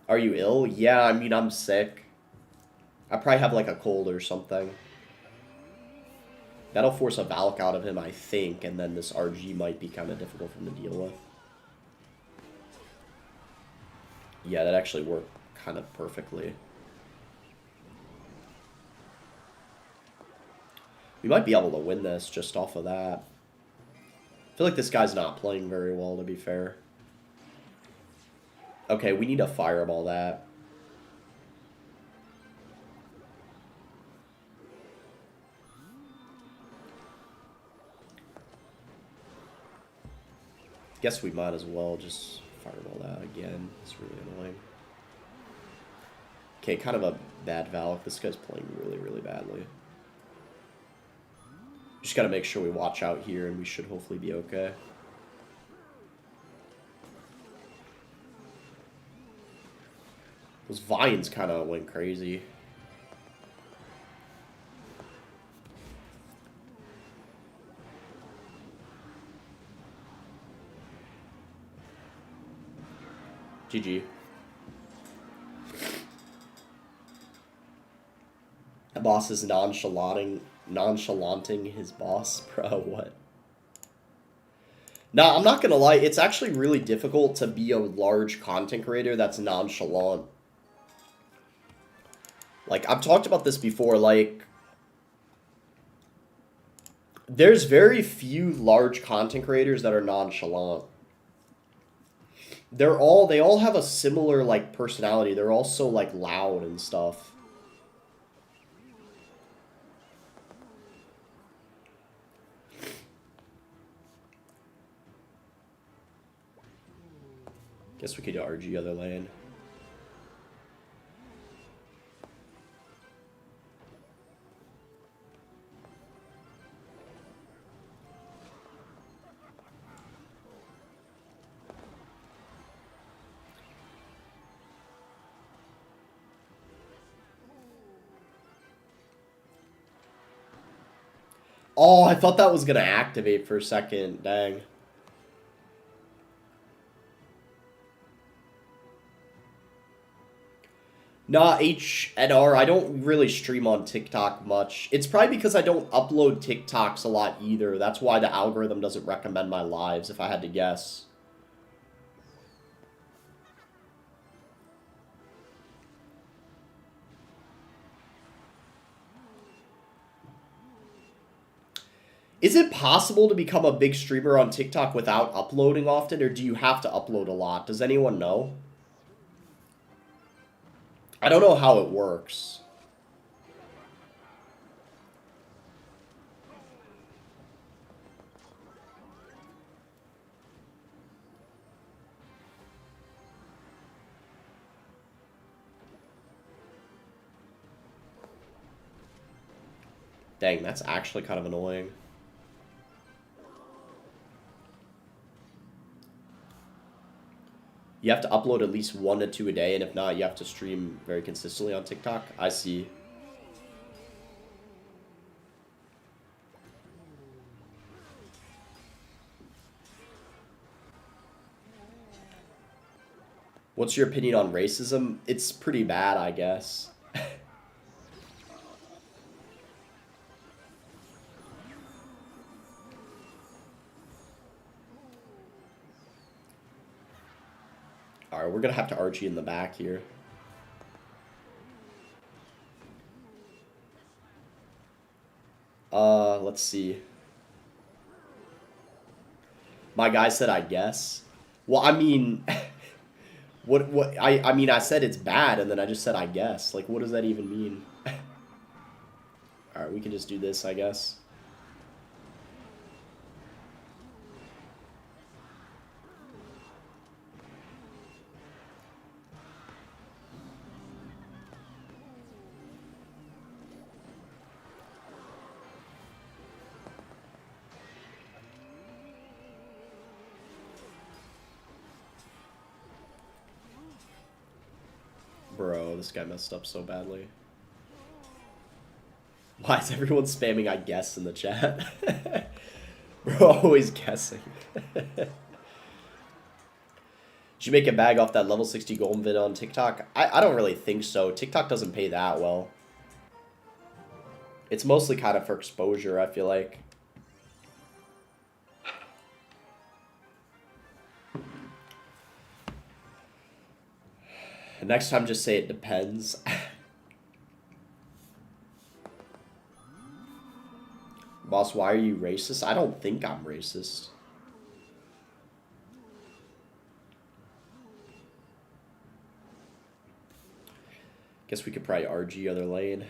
Are you ill? Yeah, I mean, I'm sick. I probably have, like, a cold or something. That'll force a Valk out of him, I think, and then this RG might be kind of difficult for him to deal with. Yeah, that actually worked kind of perfectly. We might be able to win this just off of that. I feel like this guy's not playing very well, to be fair. Okay, we need to fireball that. Guess we might as well just fireball that again. It's really annoying. Okay, kind of a bad Valk. This guy's playing really, really badly. Just gotta make sure we watch out here, and we should hopefully be okay. Those vines kind of went crazy. GG. The boss is nonchalanting his boss, bro. What? Nah, I'm not gonna lie. It's actually really difficult to be a large content creator that's nonchalant. Like, I've talked about this before. Like, there's very few large content creators that are nonchalant. They all have a similar, like, personality. They're all so, like, loud and stuff. Guess we could RG other lane. Oh, I thought that was going to activate for a second. Dang. Nah, H and R, I don't really stream on TikTok much. It's probably because I don't upload TikToks a lot either. That's why the algorithm doesn't recommend my lives, if I had to guess. Is it possible to become a big streamer on TikTok without uploading often, or do you have to upload a lot? Does anyone know? I don't know how it works. Dang, that's actually kind of annoying. You have to upload at least 1 to 2 a day, and if not, you have to stream very consistently on TikTok. I see. What's your opinion on racism? It's pretty bad, I guess. Alright, we're gonna have to Archie in the back here. Let's see. My guy said, I guess. Well, I mean, I mean, I said it's bad, and then I just said, I guess. Like, what does that even mean? Alright, we can just do this, I guess. Bro, this guy messed up so badly. Why is everyone spamming I guess in the chat? Bro, always guessing. Should you make a bag off that level 60 golden vid on TikTok? I don't really think so. TikTok doesn't pay that well. It's mostly kind of for exposure, I feel like. Next time, just say it depends. Boss, why are you racist? I don't think I'm racist. Guess we could probably RG other lane.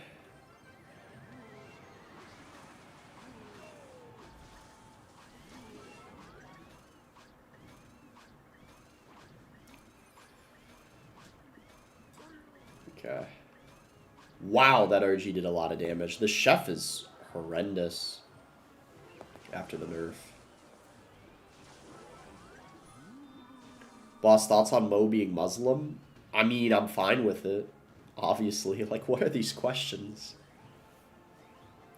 Okay. Wow, that RG did a lot of damage. The chef is horrendous. after the nerf. Boss, thoughts on Mo being Muslim? I mean, I'm fine with it. Obviously. Like, what are these questions?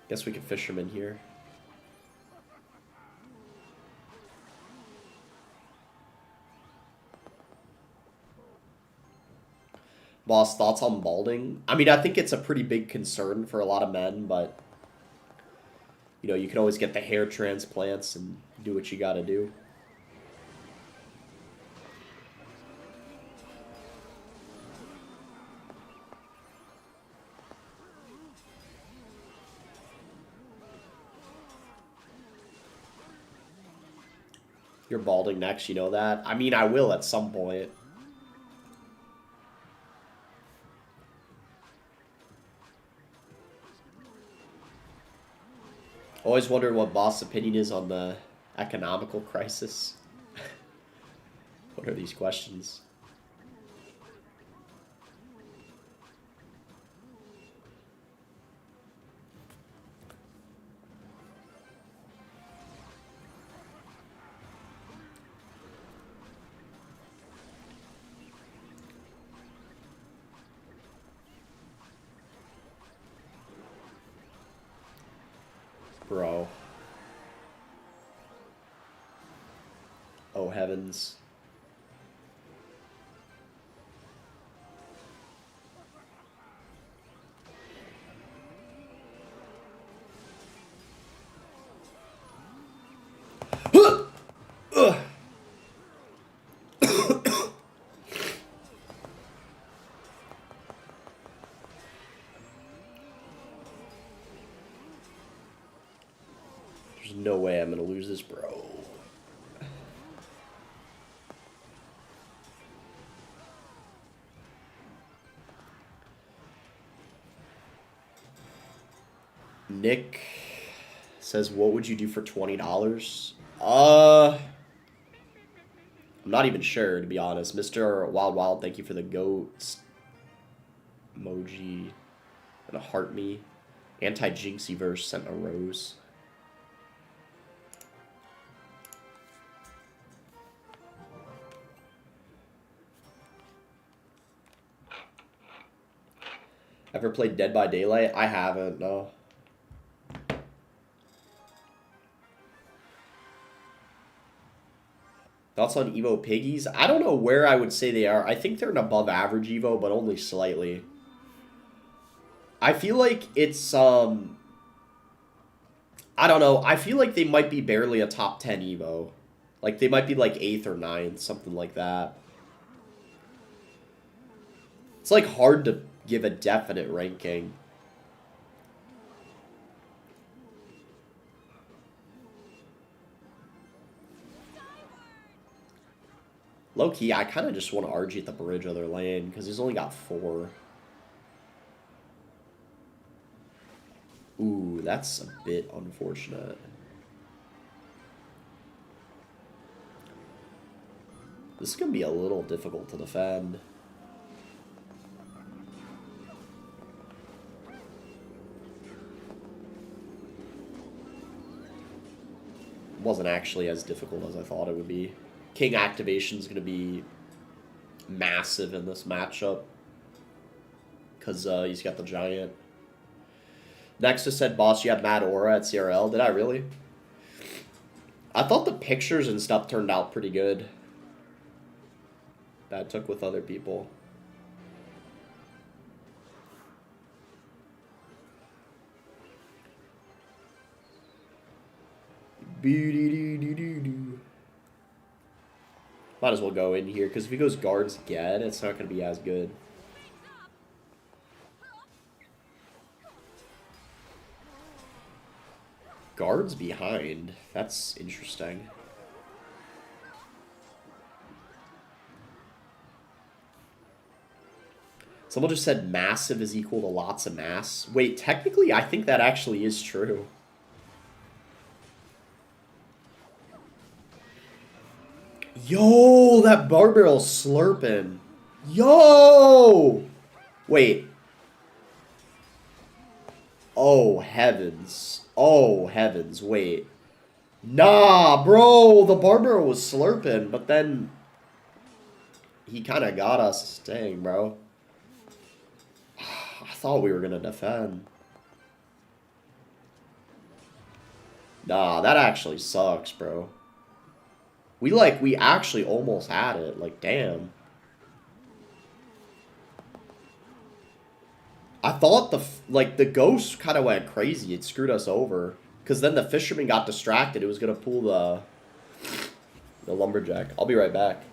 Guess we could fisherman here. Boss, thoughts on balding? I mean, I think it's a pretty big concern for a lot of men, but you know, you can always get the hair transplants and do what you gotta do. You're balding next, you know that? I mean, I will at some point. Always wondered what Boss' opinion is on the economical crisis. What are these questions? Bro. Oh, heavens. There's no way I'm gonna lose this, bro. Nick says, what would you do for $20? I'm not even sure, to be honest. Mr. Wild Wild, thank you for the goat emoji and a heart me. Anti-Jinxie verse sent a rose. Ever played Dead by Daylight? I haven't, no. Thoughts on Evo Piggies? I don't know where I would say they are. I think they're an above average Evo, but only slightly. I feel like it's, I don't know. I feel like they might be barely a top 10 Evo. Like, they might be like 8th or 9th, something like that. It's, like, hard to give a definite ranking. Low-key, I kind of just want to RG at the bridge other lane, because he's only got 4. Ooh, that's a bit unfortunate. This is going to be a little difficult to defend. Wasn't actually as difficult as I thought it would be. King activation is going to be massive in this matchup because he's got the giant. Nexus said, boss, you had mad aura at CRL. Did I really? I thought the pictures and stuff turned out pretty good that I took with other people. Might as well go in here, because if he goes guards again, it's not going to be as good. Guards behind. That's interesting. Someone just said massive is equal to lots of mass. Wait, technically, I think that actually is true. Yo, that bar barrel's slurping. Yo! Wait. Oh, heavens. Oh, heavens. Wait. Nah, bro, the barber was slurping, but then he kind of got us staying, bro. I thought we were gonna defend. Nah, that actually sucks, bro. We actually almost had it. Like, damn. I thought the ghost kind of went crazy. It screwed us over. Because then the fisherman got distracted. It was going to pull the lumberjack. I'll be right back.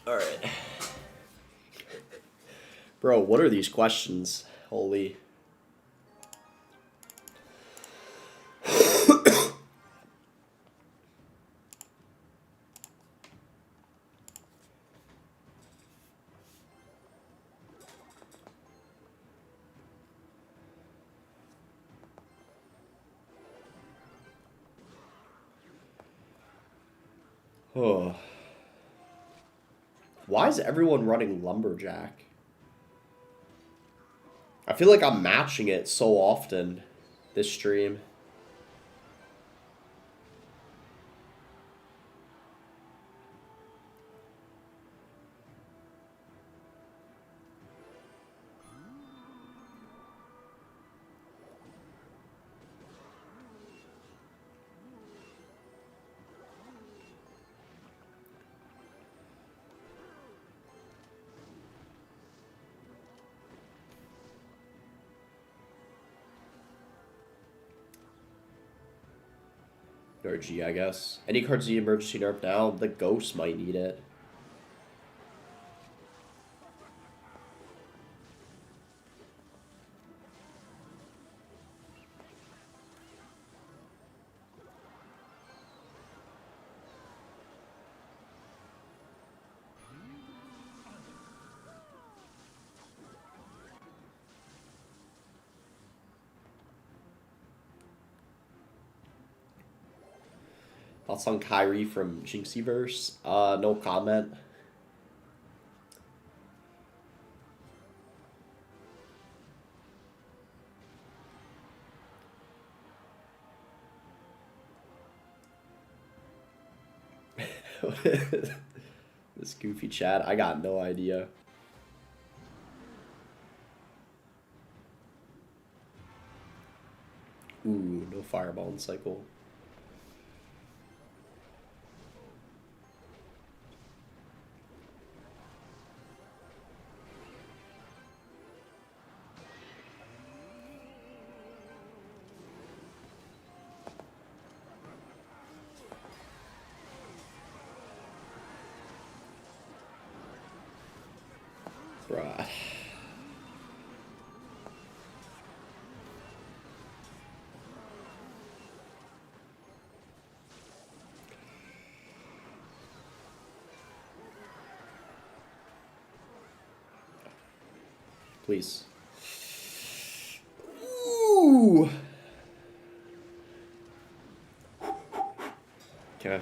All right. Bro, what are these questions? Holy. Oh. Why is everyone running lumberjack? I feel like I'm matching it so often this stream. Or G, I guess. Any cards need emergency nerf now? The ghost might need it. Thoughts on Kyrie from Jinxieverse? No comment. This goofy chat, I got no idea. Ooh, no fireball in cycle. Bruh. Please. Ooh. Okay.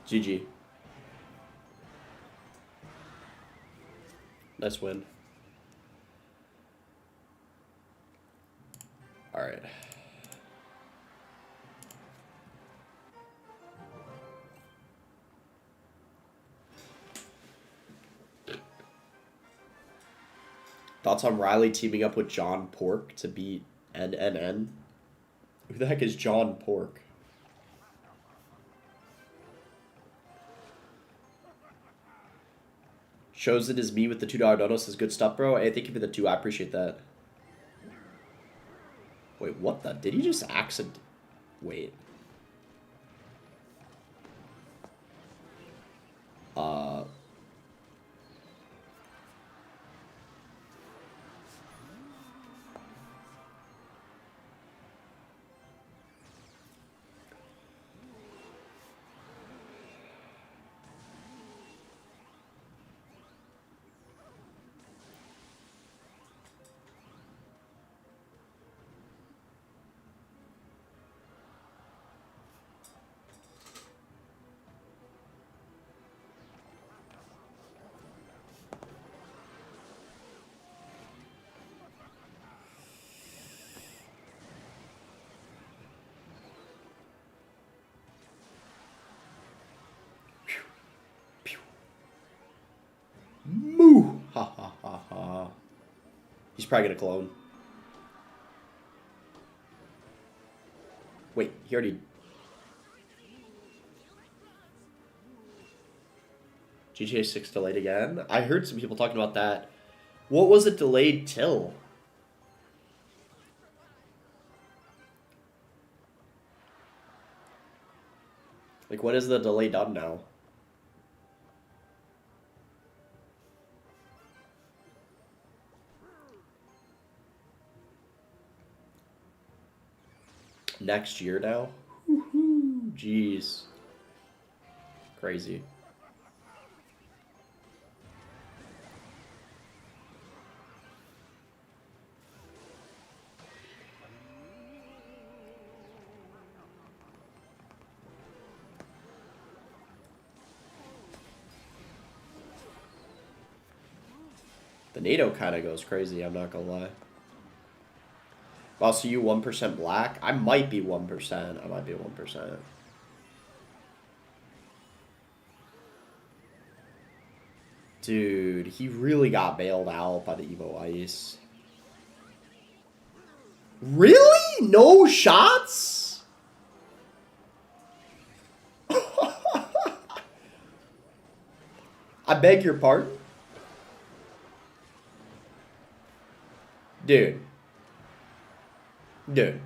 GG. Nice win. All right. Thoughts on Riley teaming up with John Pork to beat NNN? Who the heck is John Pork? Shows it is me with the $2 dono. Says good stuff, bro. Hey, thank you for the 2. I appreciate that. Wait, what the? Did he just accident? Wait. Moo! Ha ha ha ha. He's probably gonna clone. Wait, he already... GTA 6 delayed again? I heard some people talking about that. What was it delayed till? Like, when is the delay done now? Next year now? Woohoo! Jeez. Crazy. The NATO kind of goes crazy, I'm not gonna lie. Well, so you 1% black? I might be 1%. I might be 1%. Dude, he really got bailed out by the Evo Ice. Really? No shots? I beg your pardon? Dude. Dude.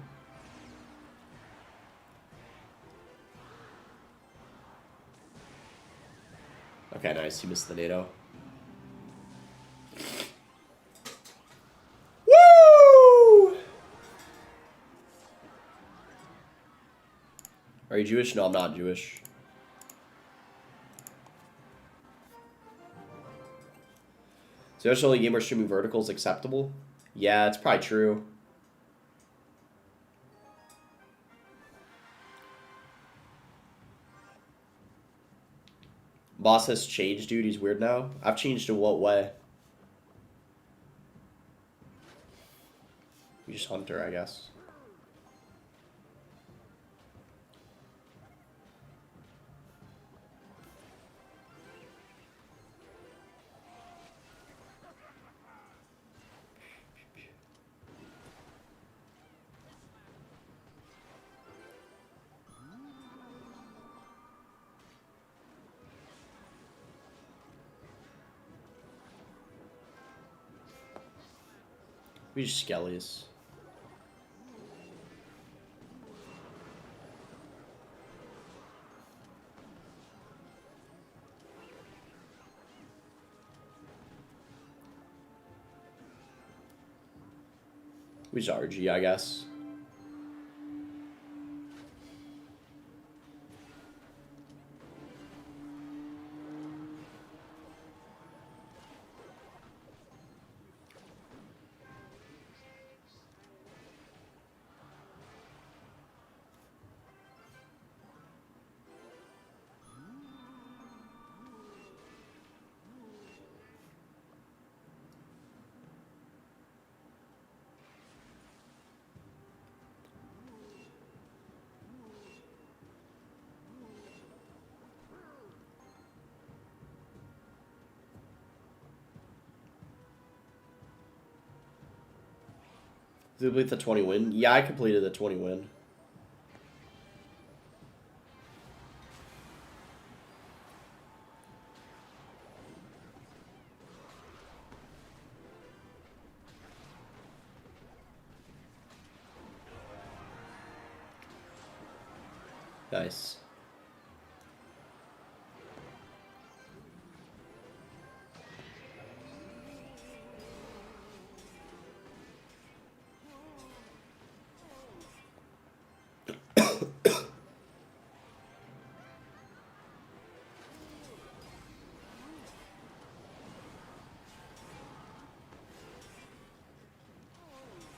Okay, nice. He missed the NATO. Woo! Are you Jewish? No, I'm not Jewish. So there's only gamer streaming verticals acceptable? Yeah, it's probably true. Boss has changed, dude. He's weird now. I've changed in what way? You just Hunter, I guess. We just skellies. We just RG, I guess. Did you complete the 20 win? Yeah, I completed the 20 win. Nice.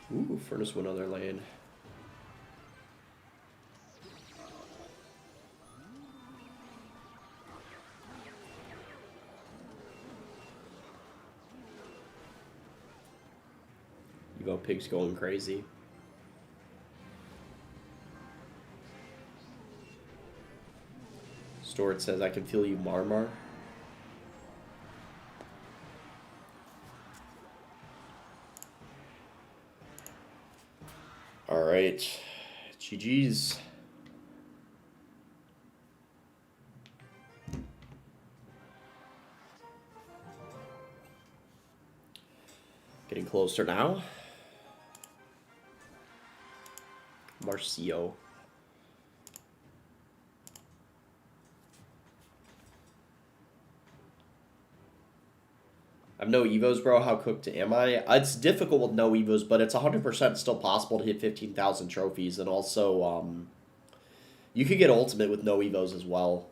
Ooh, Furnace went other lane. Evo Pig's going crazy. Stort says, I can feel you, Marmar. Alright. GG's. Getting closer now. Marcio. I have no Evos, bro. How cooked am I? It's difficult with no Evos, but it's 100% still possible to hit 15,000 trophies. And also, you could get Ultimate with no Evos as well.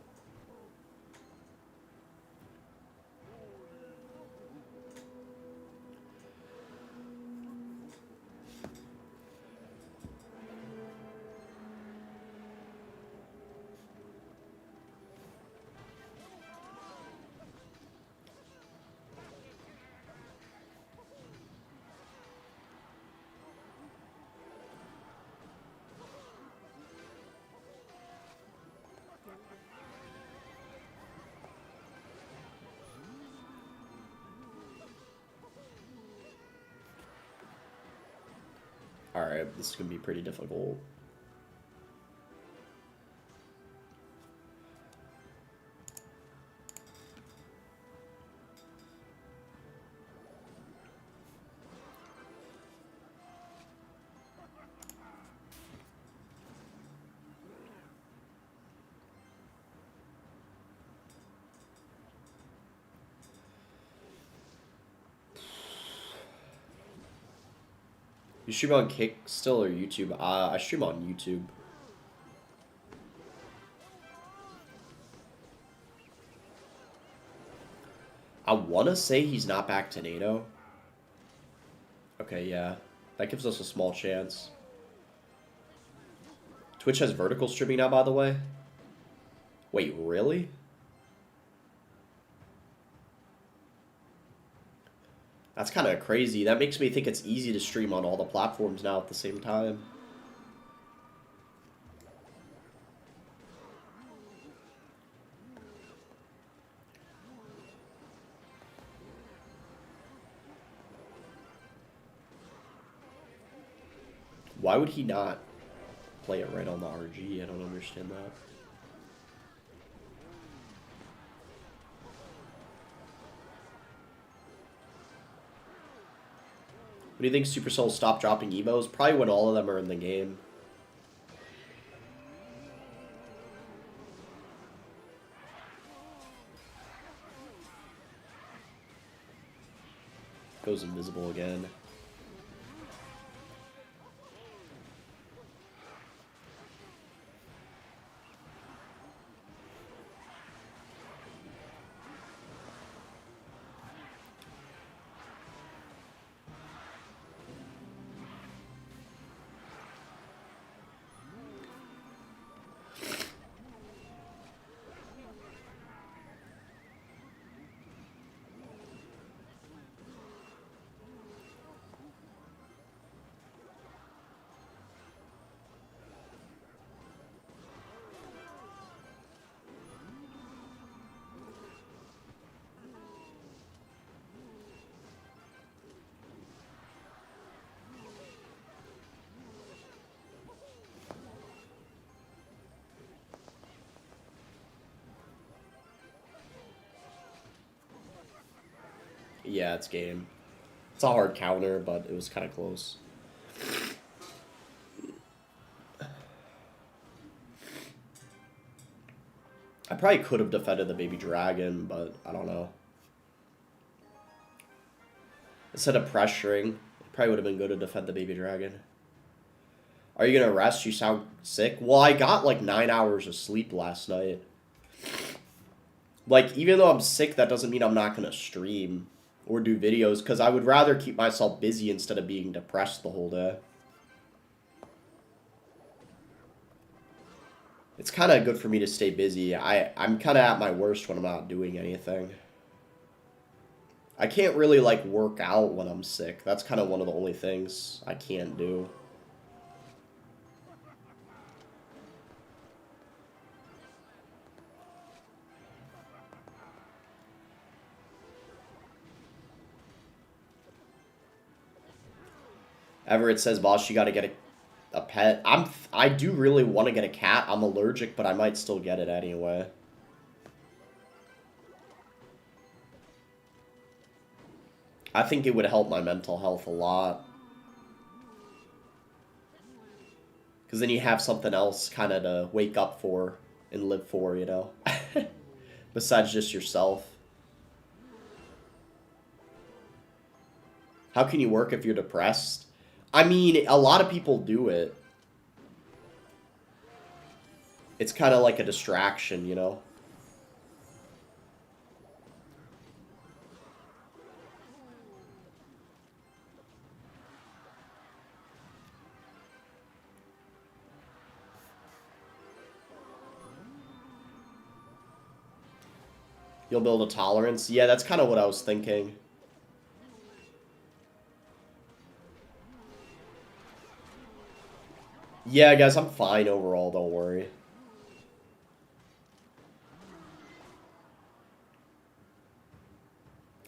Alright, this is going to be pretty difficult. You stream on Kick still or YouTube? I stream on YouTube. I want to say he's not back to NATO. Okay, yeah. That gives us a small chance. Twitch has vertical streaming now, by the way. Wait, really? That's kind of crazy. That makes me think it's easy to stream on all the platforms now at the same time. Why would he not play it right on the RG? I don't understand that. What do you think Supercell stop dropping Evos? Probably when all of them are in the game. Goes invisible again. Yeah, it's game. It's a hard counter, but it was kind of close. I probably could have defended the baby dragon, but I don't know. Instead of pressuring, it probably would have been good to defend the baby dragon. Are you going to rest? You sound sick. Well, I got like 9 hours of sleep last night. Like, even though I'm sick, that doesn't mean I'm not going to stream or do videos, because I would rather keep myself busy instead of being depressed the whole day. It's kind of good for me to stay busy. I'm kind of at my worst when I'm not doing anything. I can't really, like, work out when I'm sick. That's kind of one of the only things I can't do. Everett says, boss, you got to get a pet. I do really want to get a cat. I'm allergic, but I might still get it anyway. I think it would help my mental health a lot. Because then you have something else kind of to wake up for and live for, you know? Besides just yourself. How can you work if you're depressed? I mean, a lot of people do it. It's kind of like a distraction, you know? You'll build a tolerance? Yeah, that's kind of what I was thinking. Yeah, guys, I'm fine overall, don't worry.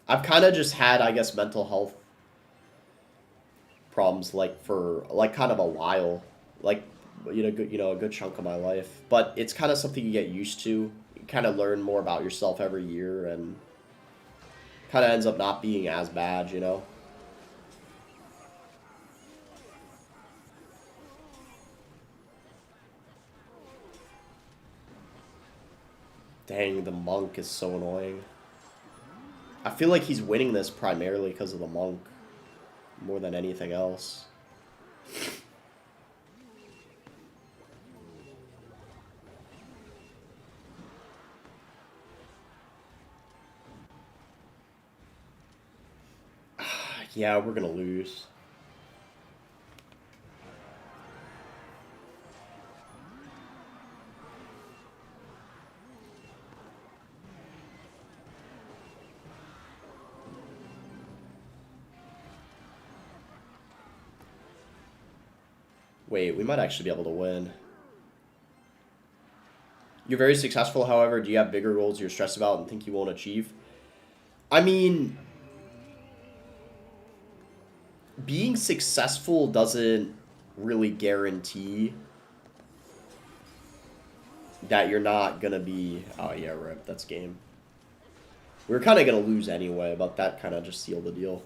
I've kind of just had, I guess, mental health problems, like, for, like, kind of a while. Like, a good chunk of my life. But it's kind of something you get used to. You kind of learn more about yourself every year, and kind of ends up not being as bad, you know? Dang, the monk is so annoying. I feel like he's winning this primarily because of the monk, more than anything else. Yeah, we're gonna lose. Wait, we might actually be able to win. You're very successful, however. Do you have bigger goals you're stressed about and think you won't achieve? I mean, being successful doesn't really guarantee that you're not gonna be... Oh, yeah, rip. That's game. We were kind of gonna lose anyway, but that kind of just sealed the deal.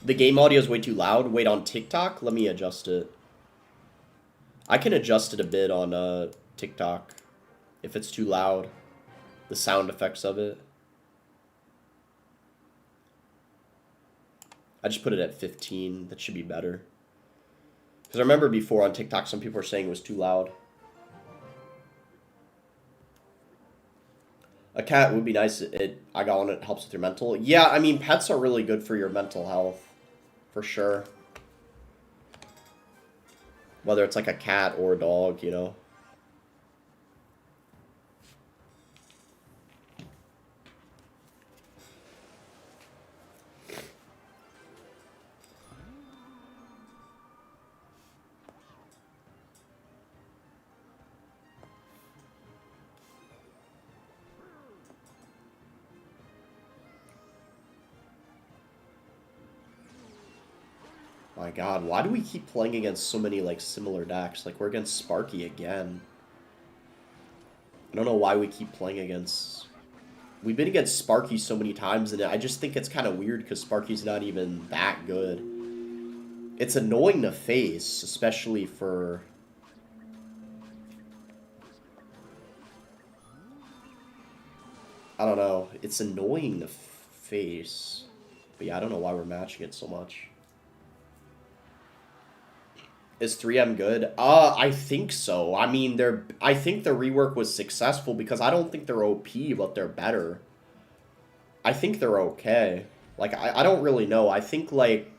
The game audio is way too loud. Wait, on TikTok? Let me adjust it. I can adjust it a bit on TikTok if it's too loud. The sound effects of it. I just put it at 15. That should be better. Because I remember before on TikTok, some people were saying it was too loud. A cat would be nice. I got one. It helps with your mental. Yeah, I mean, pets are really good for your mental health. For sure. Whether it's like a cat or a dog, you know. My god, why do we keep playing against so many, like, similar decks? Like, we're against Sparky again. I don't know why we keep playing against We've been against Sparky so many times, and I just think it's kind of weird because Sparky's not even that good. It's annoying to face, especially for... I don't know. It's annoying to face. But yeah, I don't know why we're matching it so much. Is 3M good? I think so. I mean, I think the rework was successful because I don't think they're OP, but they're better. I think they're okay. Like, I don't really know. I think, like...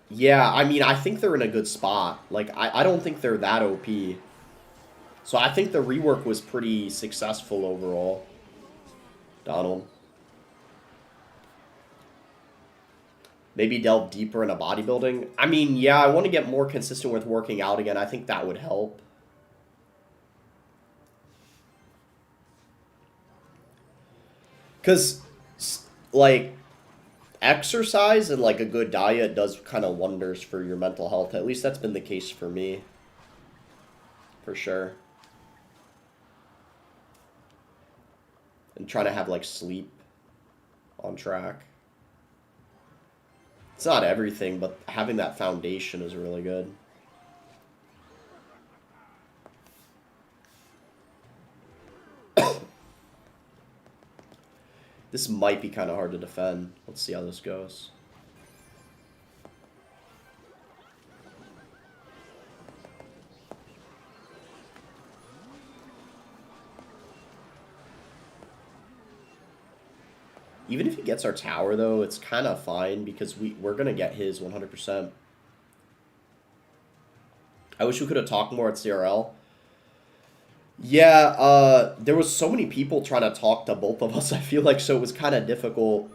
Yeah, I mean, I think they're in a good spot. Like, I don't think they're that OP. So I think the rework was pretty successful overall. Donald. Maybe delve deeper into bodybuilding. I mean, yeah, I want to get more consistent with working out again. I think that would help. Because, like, exercise and, like, a good diet does kind of wonders for your mental health. At least that's been the case for me. For sure. And trying to have, like, sleep on track. It's not everything, but having that foundation is really good. This might be kind of hard to defend. Let's see how this goes. Even if he gets our tower, though, it's kind of fine because we're going to get his 100%. I wish we could have talked more at CRL. Yeah, there was so many people trying to talk to both of us, I feel like, so it was kind of difficult.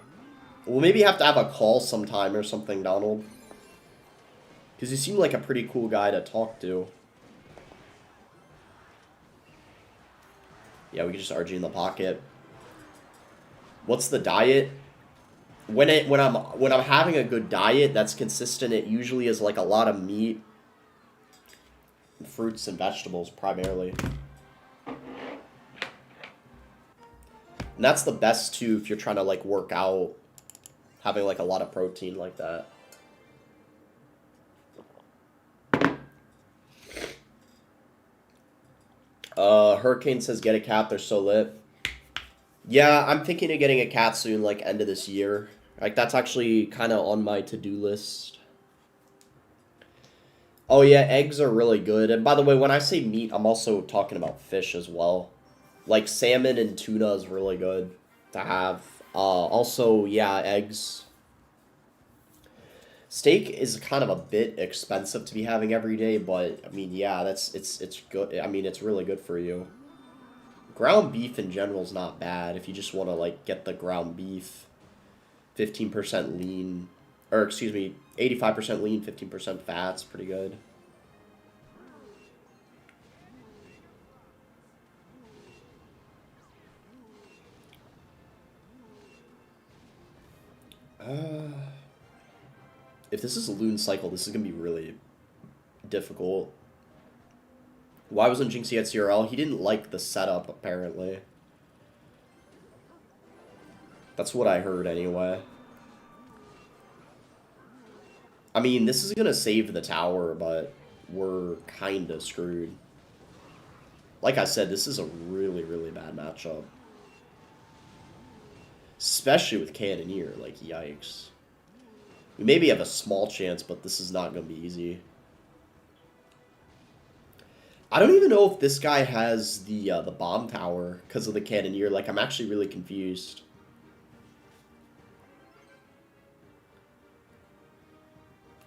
We'll maybe have to have a call sometime or something, Donald. Because you seem like a pretty cool guy to talk to. Yeah, we could just RG in the pocket. What's the diet? When I'm having a good diet that's consistent, it usually is like a lot of meat, fruits and vegetables primarily. And that's the best too if you're trying to like work out, having like a lot of protein like that. Hurricane says get a cat, they're so lit. Yeah, I'm thinking of getting a cat soon, like end of this year. Like that's actually kind of on my to-do list. Oh yeah, eggs are really good. And by the way, when I say meat, I'm also talking about fish as well. Like salmon and tuna is really good to have. Also, yeah, eggs. Steak is kind of a bit expensive to be having every day, but I mean, yeah, it's good. I mean, it's really good for you. Ground beef in general is not bad if you just want to like get the ground beef. 15% lean, or excuse me, 85% lean, 15% fat's pretty good. If this is a Loon cycle, this is going to be really difficult. Why wasn't Jinxie at CRL? He didn't like the setup, apparently. That's what I heard, anyway. I mean, this is going to save the tower, but we're kind of screwed. Like I said, this is a really, really bad matchup. Especially with Cannoneer, like, yikes. We maybe have a small chance, but this is not going to be easy. I don't even know if this guy has the bomb tower because of the Cannoneer. Like, I'm actually really confused.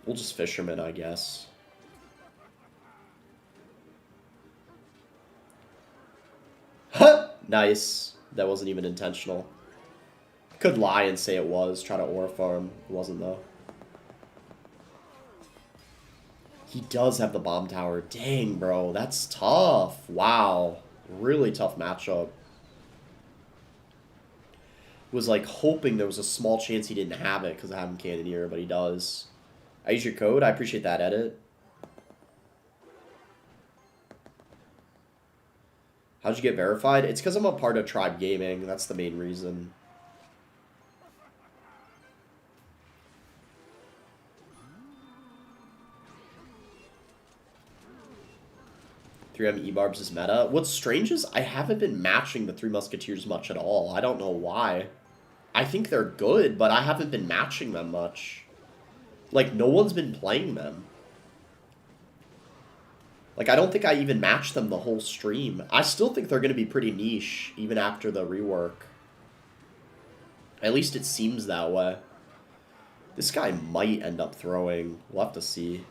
We'll just Fisherman, I guess. Huh! Nice. That wasn't even intentional. Could lie and say it was. Try to aura farm. It wasn't, though. He does have the bomb tower. Dang, bro. That's tough. Wow. Really tough matchup. Was like hoping there was a small chance he didn't have it because I have him Cannoneer, but he does. I use your code. I appreciate that edit. How'd you get verified? It's because I'm a part of Tribe Gaming. That's the main reason. E-Barbs is meta. What's strange is I haven't been matching the Three Musketeers much at all. I don't know why. I think they're good, but I haven't been matching them much. Like, no one's been playing them. Like, I don't think I even matched them the whole stream. I still think they're going to be pretty niche, even after the rework. At least it seems that way. This guy might end up throwing. We'll have to see.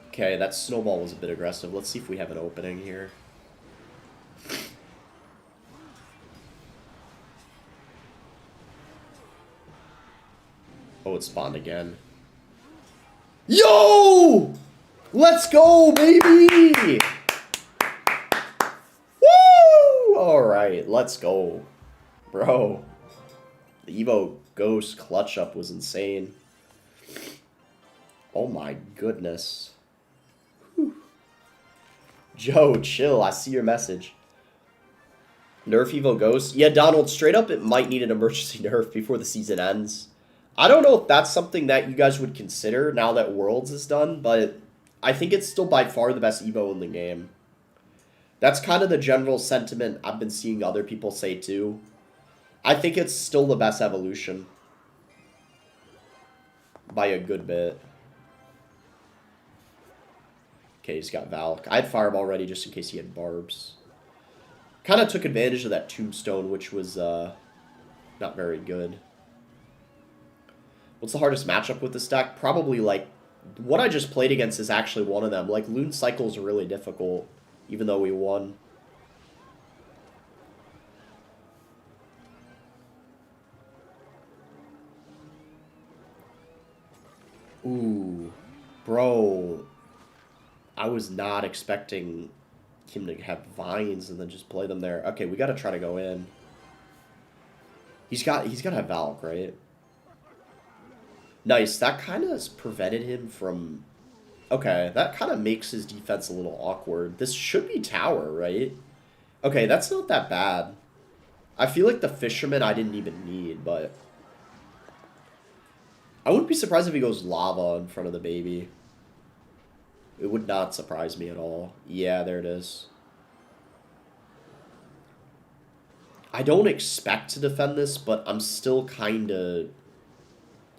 Okay, that snowball was a bit aggressive. Let's see if we have an opening here. Oh, it spawned again. Yo! Let's go, baby! Woo! Alright, let's go. Bro. The Evo Ghost clutch up was insane. Oh my goodness. Whew. Joe, chill. I see your message. Nerf Evo Ghost? Yeah, Donald, straight up, it might need an emergency nerf before the season ends. I don't know if that's something that you guys would consider now that Worlds is done, but I think it's still by far the best Evo in the game. That's kind of the general sentiment I've been seeing other people say too. I think it's still the best evolution. By a good bit. Okay, he's got Valk. I had Fireball ready just in case he had Barbs. Kind of took advantage of that Tombstone, which was not very good. What's the hardest matchup with this deck? Probably, like, what I just played against is actually one of them. Like, Loon Cycle's really difficult, even though we won. Ooh, bro. I was not expecting him to have Vines and then just play them there. Okay, we got to try to go in. He's got to have Valk, right? Nice. That kind of has prevented him from... Okay, that kind of makes his defense a little awkward. This should be tower, right? Okay, that's not that bad. I feel like the Fisherman I didn't even need, but... I wouldn't be surprised if he goes Lava in front of the baby. It would not surprise me at all. Yeah, there it is. I don't expect to defend this, but I'm still kind of...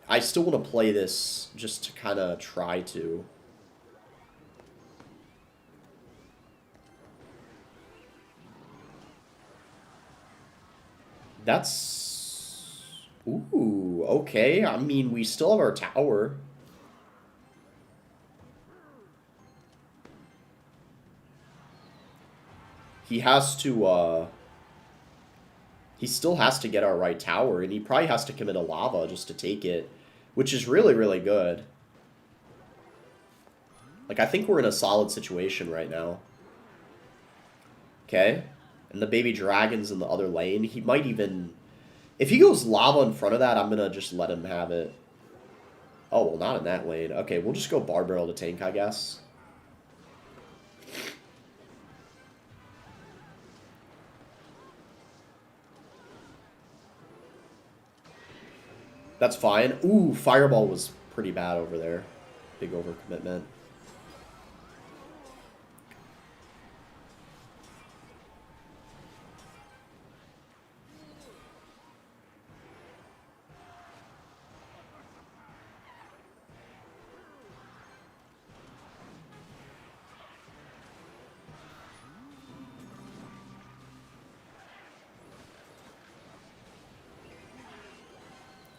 I still want to play this just to kind of try to. That's... Ooh, okay. I mean, we still have our tower. He has to, he still has to get our right tower, and he probably has to commit a lava just to take it, which is really, really good. Like, I think we're in a solid situation right now. Okay. And the baby dragon's in the other lane. He might even... If he goes lava in front of that, I'm going to just let him have it. Oh, well, not in that lane. Okay, we'll just go Barbarrel to tank, I guess. That's fine. Ooh, Fireball was pretty bad over there. Big overcommitment.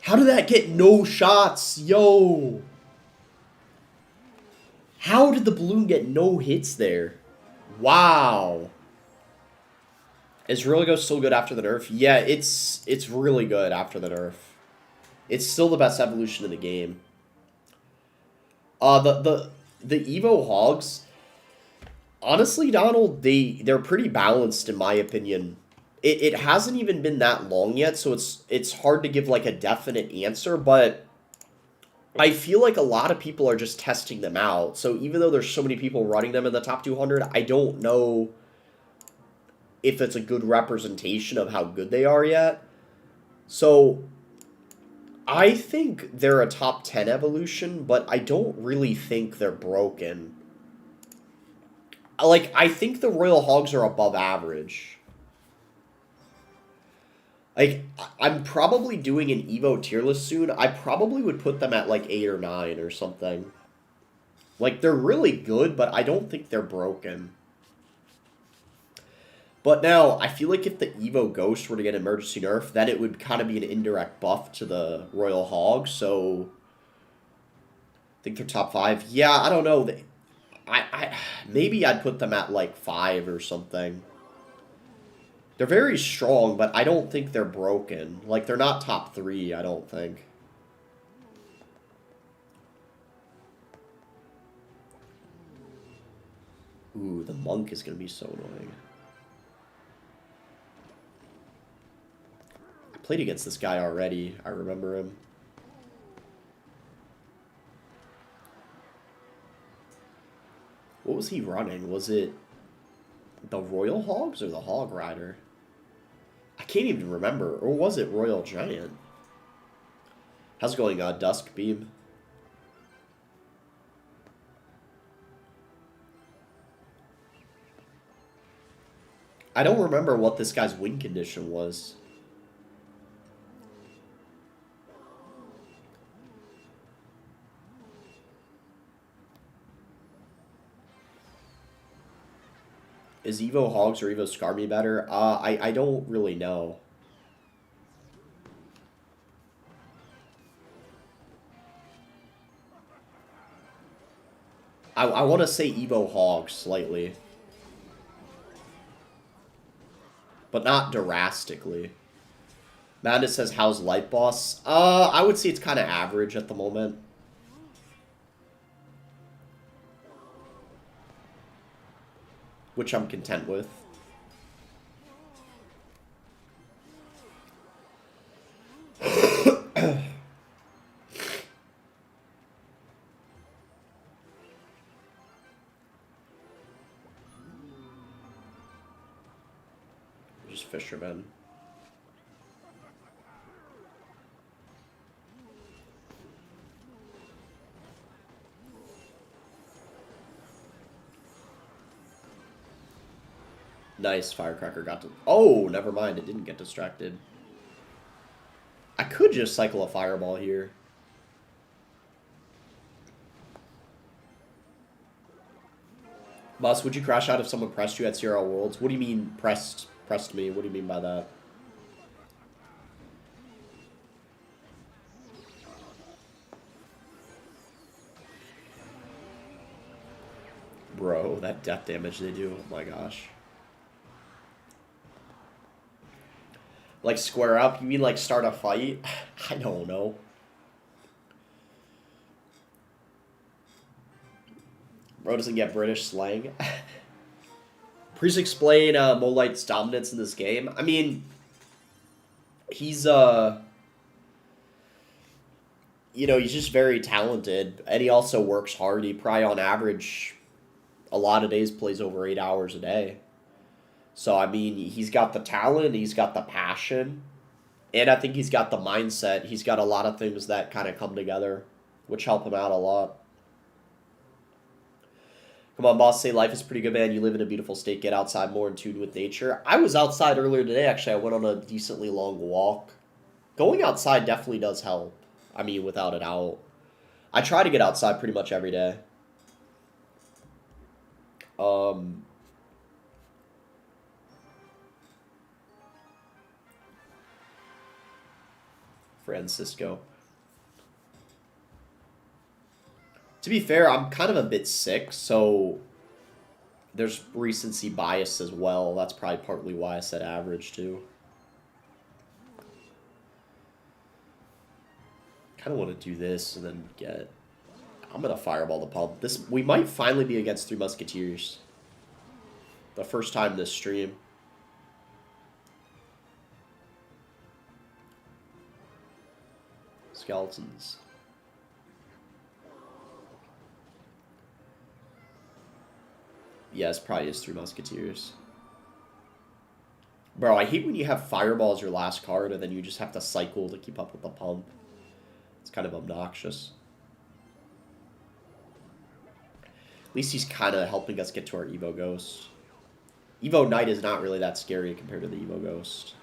How did that get no shots? Yo! How did the balloon get no hits there? Wow. Is Royale still good after the nerf? Yeah, it's really good after the nerf. It's still the best evolution in the game. The Evo Hogs, honestly, Donald, they're pretty balanced in my opinion. it hasn't even been that long yet, so it's hard to give like a definite answer, but I feel like a lot of people are just testing them out. So even though there's so many people running them in the top 200, I don't know if it's a good representation of how good they are yet. So I think they're a top 10 evolution, but I don't really think they're broken. Like, I think the Royal Hogs are above average. Like, I'm probably doing an Evo tier list soon. I probably would put them at like 8 or 9 or something. Like, they're really good, but I don't think they're broken. But now, I feel like if the Evo Ghost were to get emergency nerf, then it would kind of be an indirect buff to the Royal Hog, so I think they're top 5. Yeah, I don't know. Maybe I'd put them at like 5 or something. They're very strong, but I don't think they're broken. Like, they're not top 3, I don't think. Ooh, the monk is going to be so annoying. I played against this guy already. I remember him. What was he running? Was it the Royal Hogs or the Hog Rider? I can't even remember. Or was it Royal Giant? How's it going, Dusk Beam? I don't remember what this guy's win condition was. Is Evo Hogs or Evo Skarmy better? I don't really know. I want to say Evo Hogs slightly. But not drastically. Madness says, how's Light Boss? I would say it's kind of average at the moment. Which I'm content with. Just fishermen. Nice, Firecracker got to... Oh, never mind, it didn't get distracted. I could just cycle a Fireball here. Boss, would you crash out if someone pressed you at CRL Worlds? What do you mean pressed me? What do you mean by that? Bro, that death damage they do. Oh my gosh. Like square up? You mean like start a fight? I don't know. Bro doesn't get British slang. Please explain Molite's dominance in this game. I mean, he's you know, he's just very talented, and he also works hard. He probably on average a lot of days plays over 8 hours a day. So, I mean, he's got the talent, he's got the passion, and I think he's got the mindset. He's got a lot of things that kind of come together, which help him out a lot. Come on, boss, say life is pretty good, man. You live in a beautiful state. Get outside more in tune with nature. I was outside earlier today, actually. I went on a decently long walk. Going outside definitely does help. I mean, without a doubt. I try to get outside pretty much every day. Francisco. To be fair, I'm kind of a bit sick, so there's recency bias as well. That's probably partly why I said average, too. Kind of want to do this and then get... I'm going to fireball the pub. We might finally be against 3 Musketeers. The first time this stream. skeletons. Yeah, it's probably just 3 Musketeers. Bro, I hate when you have Fireball as your last card and then you just have to cycle to keep up with the pump. It's kind of obnoxious. At least he's kind of helping us get to our Evo Ghost. Evo Knight is not really that scary compared to the Evo Ghost.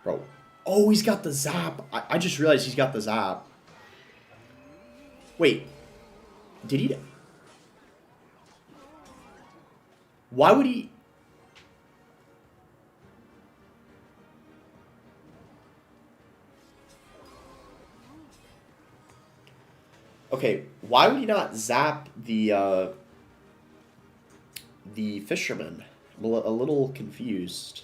Bro. Oh, he's got the Zap. I just realized he's got the Zap. Wait. Did he... Why would he... Okay, why would he not zap the fisherman? I'm a little confused.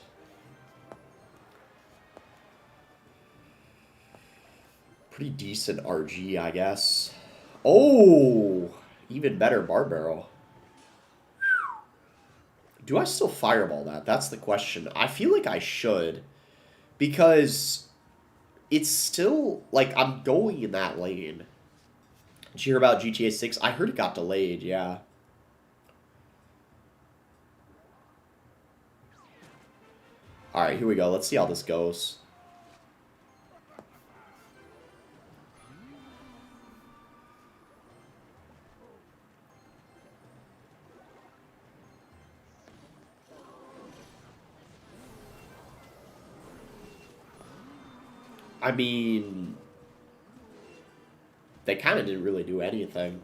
Pretty decent RG, I guess. Oh, even better bar barrel. Do I still fireball that? That's the question. I feel like I should. Because it's still, like, I'm going in that lane. Did you hear about GTA 6? I heard it got delayed, yeah. Alright, here we go. Let's see how this goes. I mean, they kind of didn't really do anything.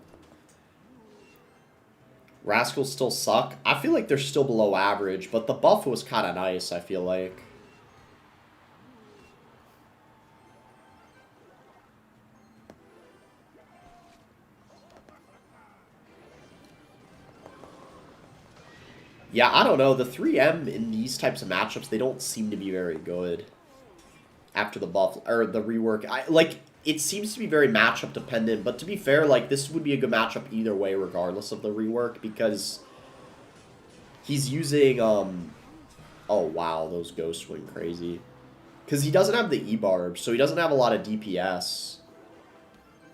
Rascals still suck. I feel like they're still below average, but the buff was kind of nice, I feel like. Yeah, I don't know. The 3M in these types of matchups, they don't seem to be very good. After the buff, or the rework. It seems to be very matchup dependent, but to be fair, like, this would be a good matchup either way, regardless of the rework, because he's using, oh wow, those ghosts went crazy. Because he doesn't have the E-Barb, so he doesn't have a lot of DPS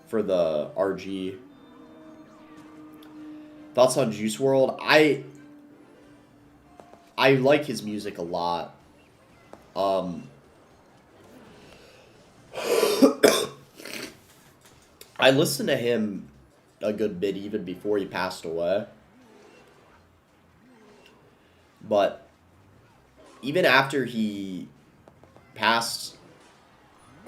for the RG. Thoughts on Juice WRLD? I like his music a lot. I listened to him a good bit even before he passed away. But even after he passed,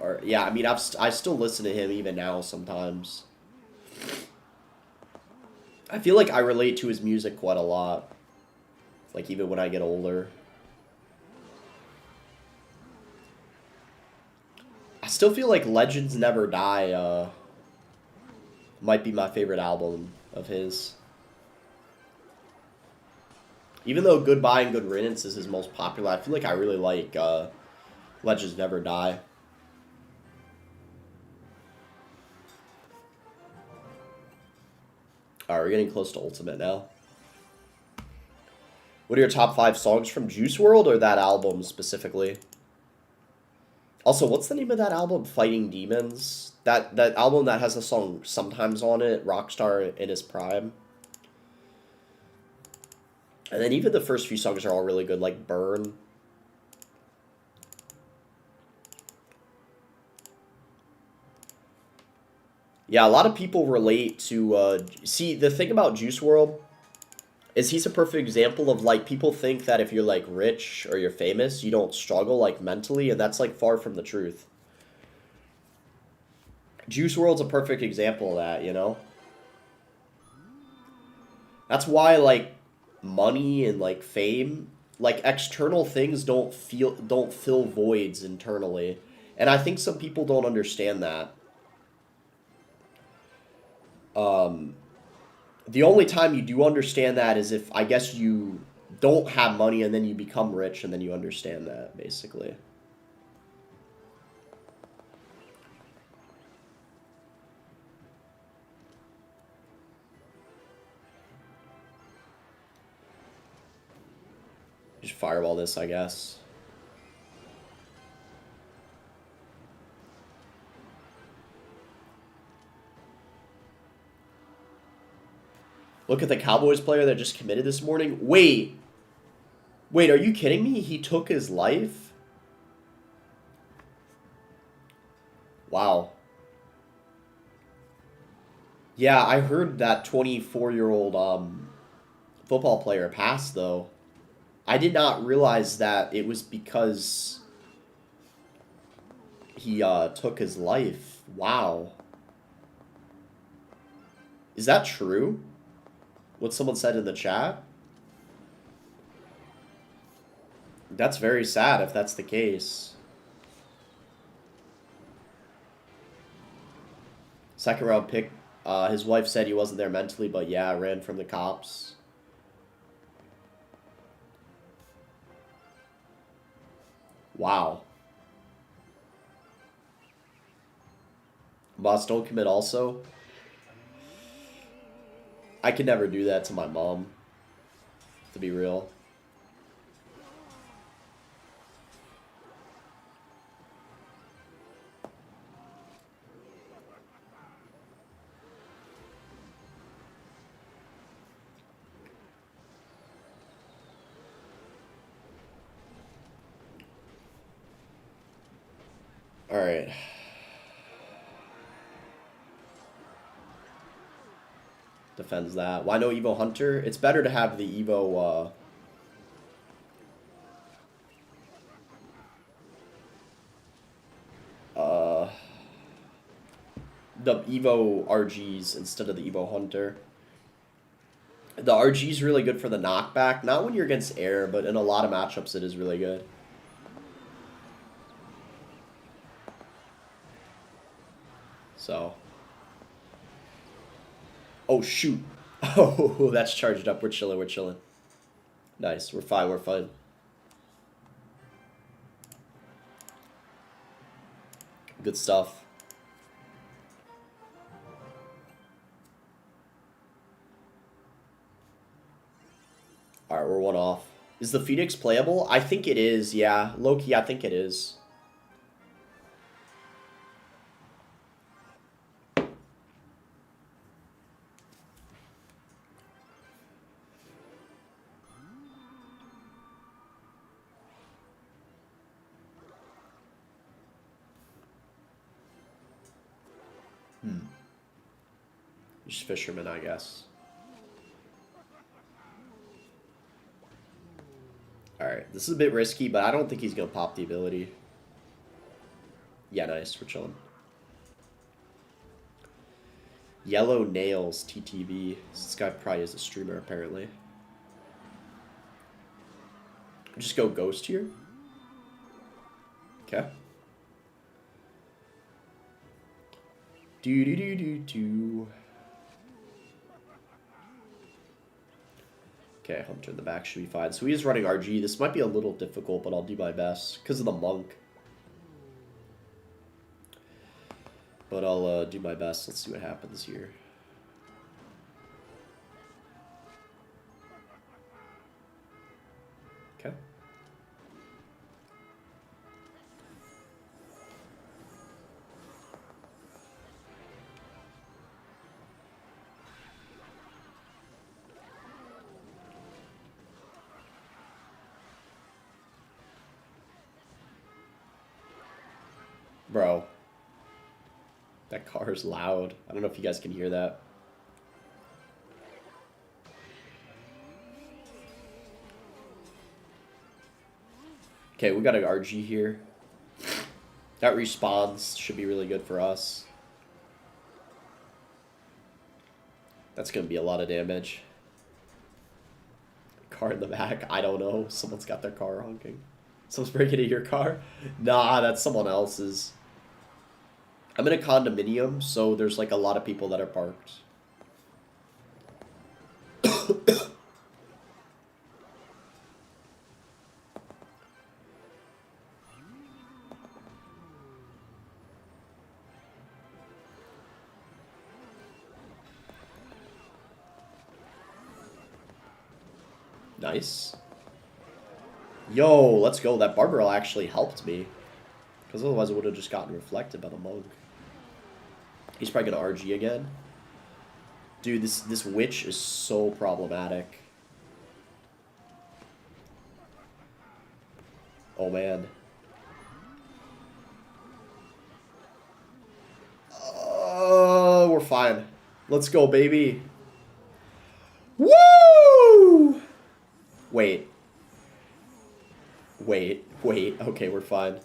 or yeah, I mean, I still listen to him even now sometimes. I feel like I relate to his music quite a lot. Like, even when I get older. I still feel like Legends Never Die might be my favorite album of his. Even though Goodbye and Good Riddance is his most popular, I feel like I really like Legends Never Die. Alright, we're getting close to Ultimate now. What are your top 5 songs from Juice WRLD, or that album specifically? Also, what's the name of that album? Fighting Demons? That album that has a song Sometimes on it, Rockstar in his prime. And then even the first few songs are all really good, like Burn. Yeah, a lot of people relate to... see, the thing about Juice WRLD is he's a perfect example of, like, people think that if you're, like, rich or you're famous, you don't struggle, like, mentally, and that's, like, far from the truth. Juice WRLD's a perfect example of that, you know? That's why, like, money and, like, fame, like, external things don't fill voids internally. And I think some people don't understand that. The only time you do understand that is if, I guess, you don't have money and then you become rich and then you understand that, basically. Just fireball this, I guess. Look at the Cowboys player that just committed this morning. Wait. Wait, are you kidding me? He took his life? Wow. Yeah, I heard that 24-year-old football player passed, though. I did not realize that it was because he took his life. Wow. Is that true? What someone said in the chat? That's very sad if that's the case. Second round pick. His wife said he wasn't there mentally, but yeah, ran from the cops. Wow. Boss, don't commit also. I could never do that to my mom, to be real. All right. Defends that. Why no Evo Hunter? It's better to have the Evo, the Evo RGs instead of the Evo Hunter. The RG is really good for the knockback. Not when you're against air, but in a lot of matchups it is really good. So. Oh, shoot. Oh, that's charged up. We're chilling, we're chilling. Nice. We're fine, we're fine. Good stuff. Alright, we're one off. Is the Phoenix playable? I think it is, yeah. Low-key, I think it is. Just fisherman, I guess. Alright, this is a bit risky, but I don't think he's going to pop the ability. Yeah, nice. We're chilling. Yellow Nails, TTV. This guy probably is a streamer, apparently. Just go Ghost here. Okay. Do. Okay, Hunter in the back should be fine. So he is running RG. This might be a little difficult, but I'll do my best because of the monk. But I'll do my best. Let's see what happens here. Okay. Bro. That car is loud. I don't know if you guys can hear that. Okay, we got an RG here. That respawns should be really good for us. That's going to be a lot of damage. Car in the back. I don't know. Someone's got their car honking. Someone's breaking into your car? Nah, that's someone else's. I'm in a condominium, so there's like a lot of people that are parked. Nice. Yo, let's go. That barbell actually helped me. Because otherwise it would have just gotten reflected by the monk. He's probably going to RG again. Dude, this witch is so problematic. Oh, man. We're fine. Let's go, baby. Woo! Wait. Okay, we're fine.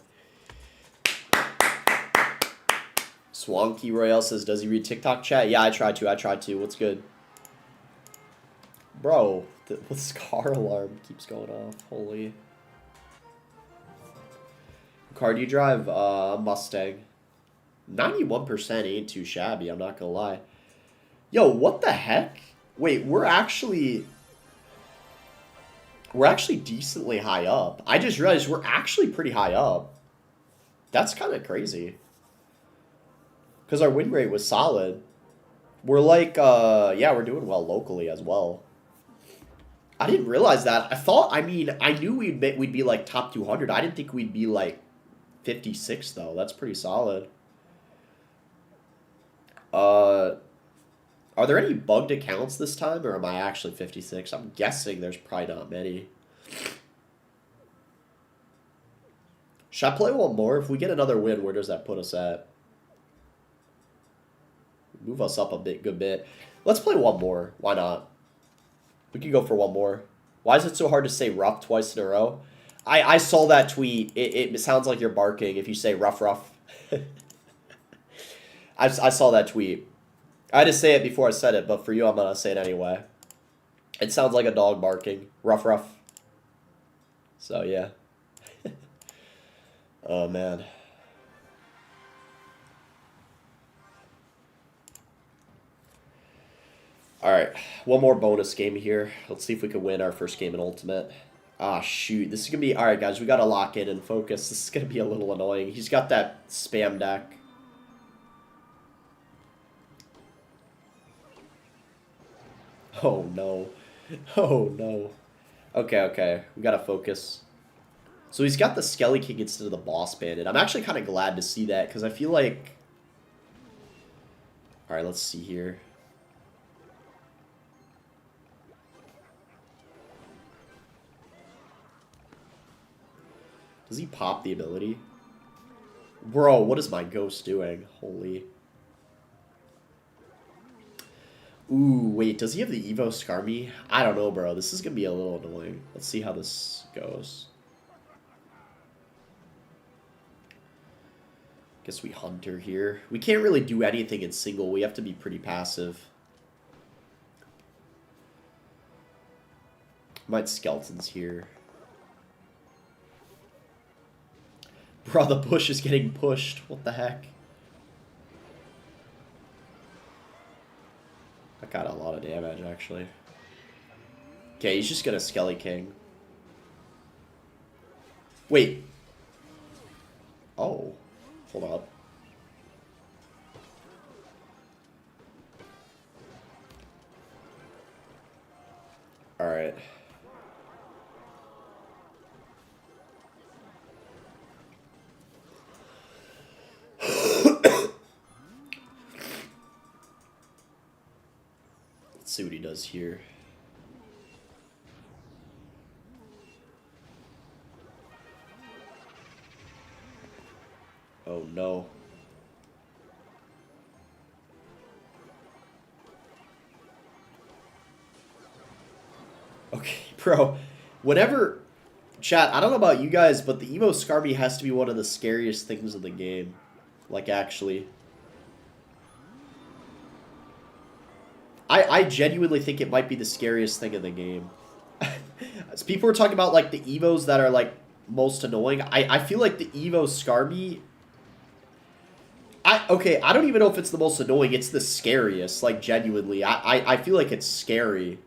Swanky Royale says, does he read TikTok chat? Yeah, I tried to. What's good? Bro, this car alarm keeps going off. Holy. What car do you drive? Mustang. 91% ain't too shabby, I'm not gonna lie. Yo, what the heck? Wait, we're actually decently high up. I just realized we're actually pretty high up. That's kind of crazy. Because our win rate was solid. We're like, yeah, we're doing well locally as well. I didn't realize that. I knew we'd be like top 200. I didn't think we'd be like 56 though. That's pretty solid. Are there any bugged accounts this time, or am I actually 56? I'm guessing there's probably not many. Should I play one more? If we get another win, where does that put us at? Move us up a good bit. Let's play one more. Why not? We can go for one more. Why is it so hard to say rough twice in a row? I saw that tweet. It sounds like you're barking if you say rough. I saw that tweet. I had to say it before I said it, but for you, I'm going to say it anyway. It sounds like a dog barking. Rough. So, yeah. Oh, man. Alright, one more bonus game here. Let's see if we can win our first game in Ultimate. Ah, shoot. This is going to be... Alright, guys, we got to lock in and focus. This is going to be a little annoying. He's got that spam deck. Oh, no. Oh, no. Okay. We got to focus. So he's got the Skelly King instead of the Boss Bandit. I'm actually kind of glad to see that, because I feel like... Alright, let's see here. Does he pop the ability? Bro, what is my ghost doing? Holy. Ooh, wait, does he have the Evo Skarmy? I don't know, bro. This is going to be a little annoying. Let's see how this goes. Guess we Hunter here. We can't really do anything in single. We have to be pretty passive. Might Skeletons here. Bro, the bush is getting pushed. What the heck? I got a lot of damage, actually. Okay, he's just gonna Skelly King. Wait. Oh. Hold up. Alright. Let's see what he does here. Oh no. Okay, bro. Whenever... Chat, I don't know about you guys, but the Evo Skarmy has to be one of the scariest things in the game. Like, actually. I genuinely think it might be the scariest thing in the game. As people were talking about, like, the Evos that are, like, most annoying. I feel like the Evo Skarmy... Okay, I don't even know if it's the most annoying. It's the scariest, like, genuinely. I feel like it's scary.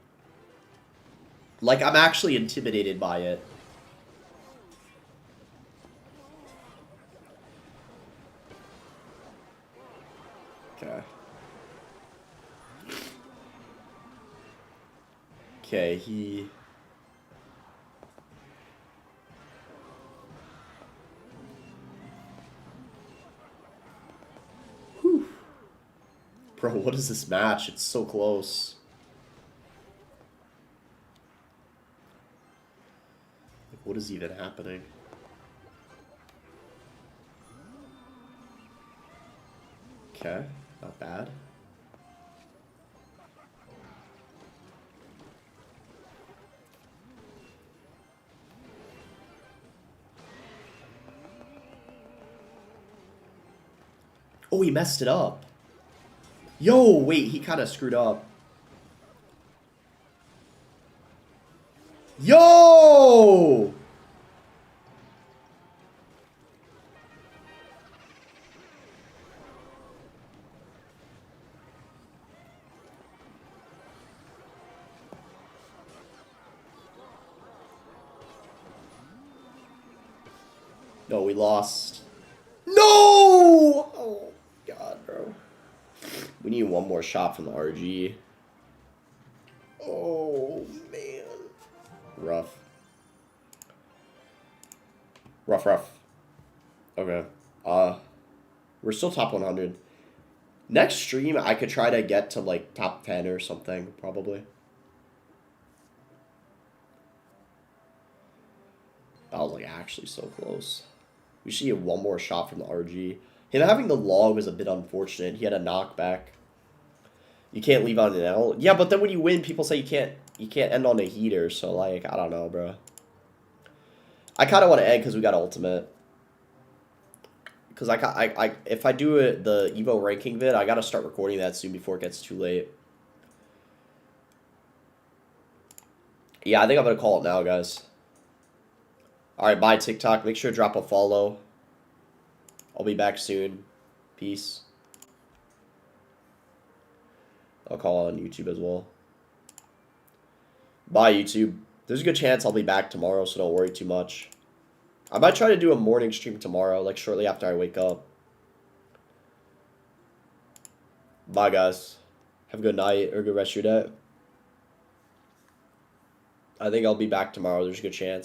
Like, I'm actually intimidated by it. Okay. Okay, he... Bro, what is this match? It's so close. Like, what is even happening? Okay, not bad. Oh, he messed it up. Yo, wait, he kind of screwed up. Yo! No, we lost. No! Oh, God, bro. We need one more shot from the RG. Oh, man. Rough. Rough. Okay. We're still top 100. Next stream, I could try to get to, like, top 10 or something, probably. That was, like, actually so close. We should get one more shot from the RG. Him having the log was a bit unfortunate. He had a knockback. You can't leave on an L. Yeah, but then when you win, people say you can't end on a heater. So, like, I don't know, bro. I kind of want to end because we got ultimate. Because if I do the Evo ranking vid, I got to start recording that soon before it gets too late. Yeah, I think I'm going to call it now, guys. Alright, bye, TikTok. Make sure to drop a follow. I'll be back soon. Peace. I'll call on YouTube as well. Bye, YouTube. There's a good chance I'll be back tomorrow, so don't worry too much. I might try to do a morning stream tomorrow, like shortly after I wake up. Bye, guys. Have a good night or a good rest of your day. I think I'll be back tomorrow. There's a good chance.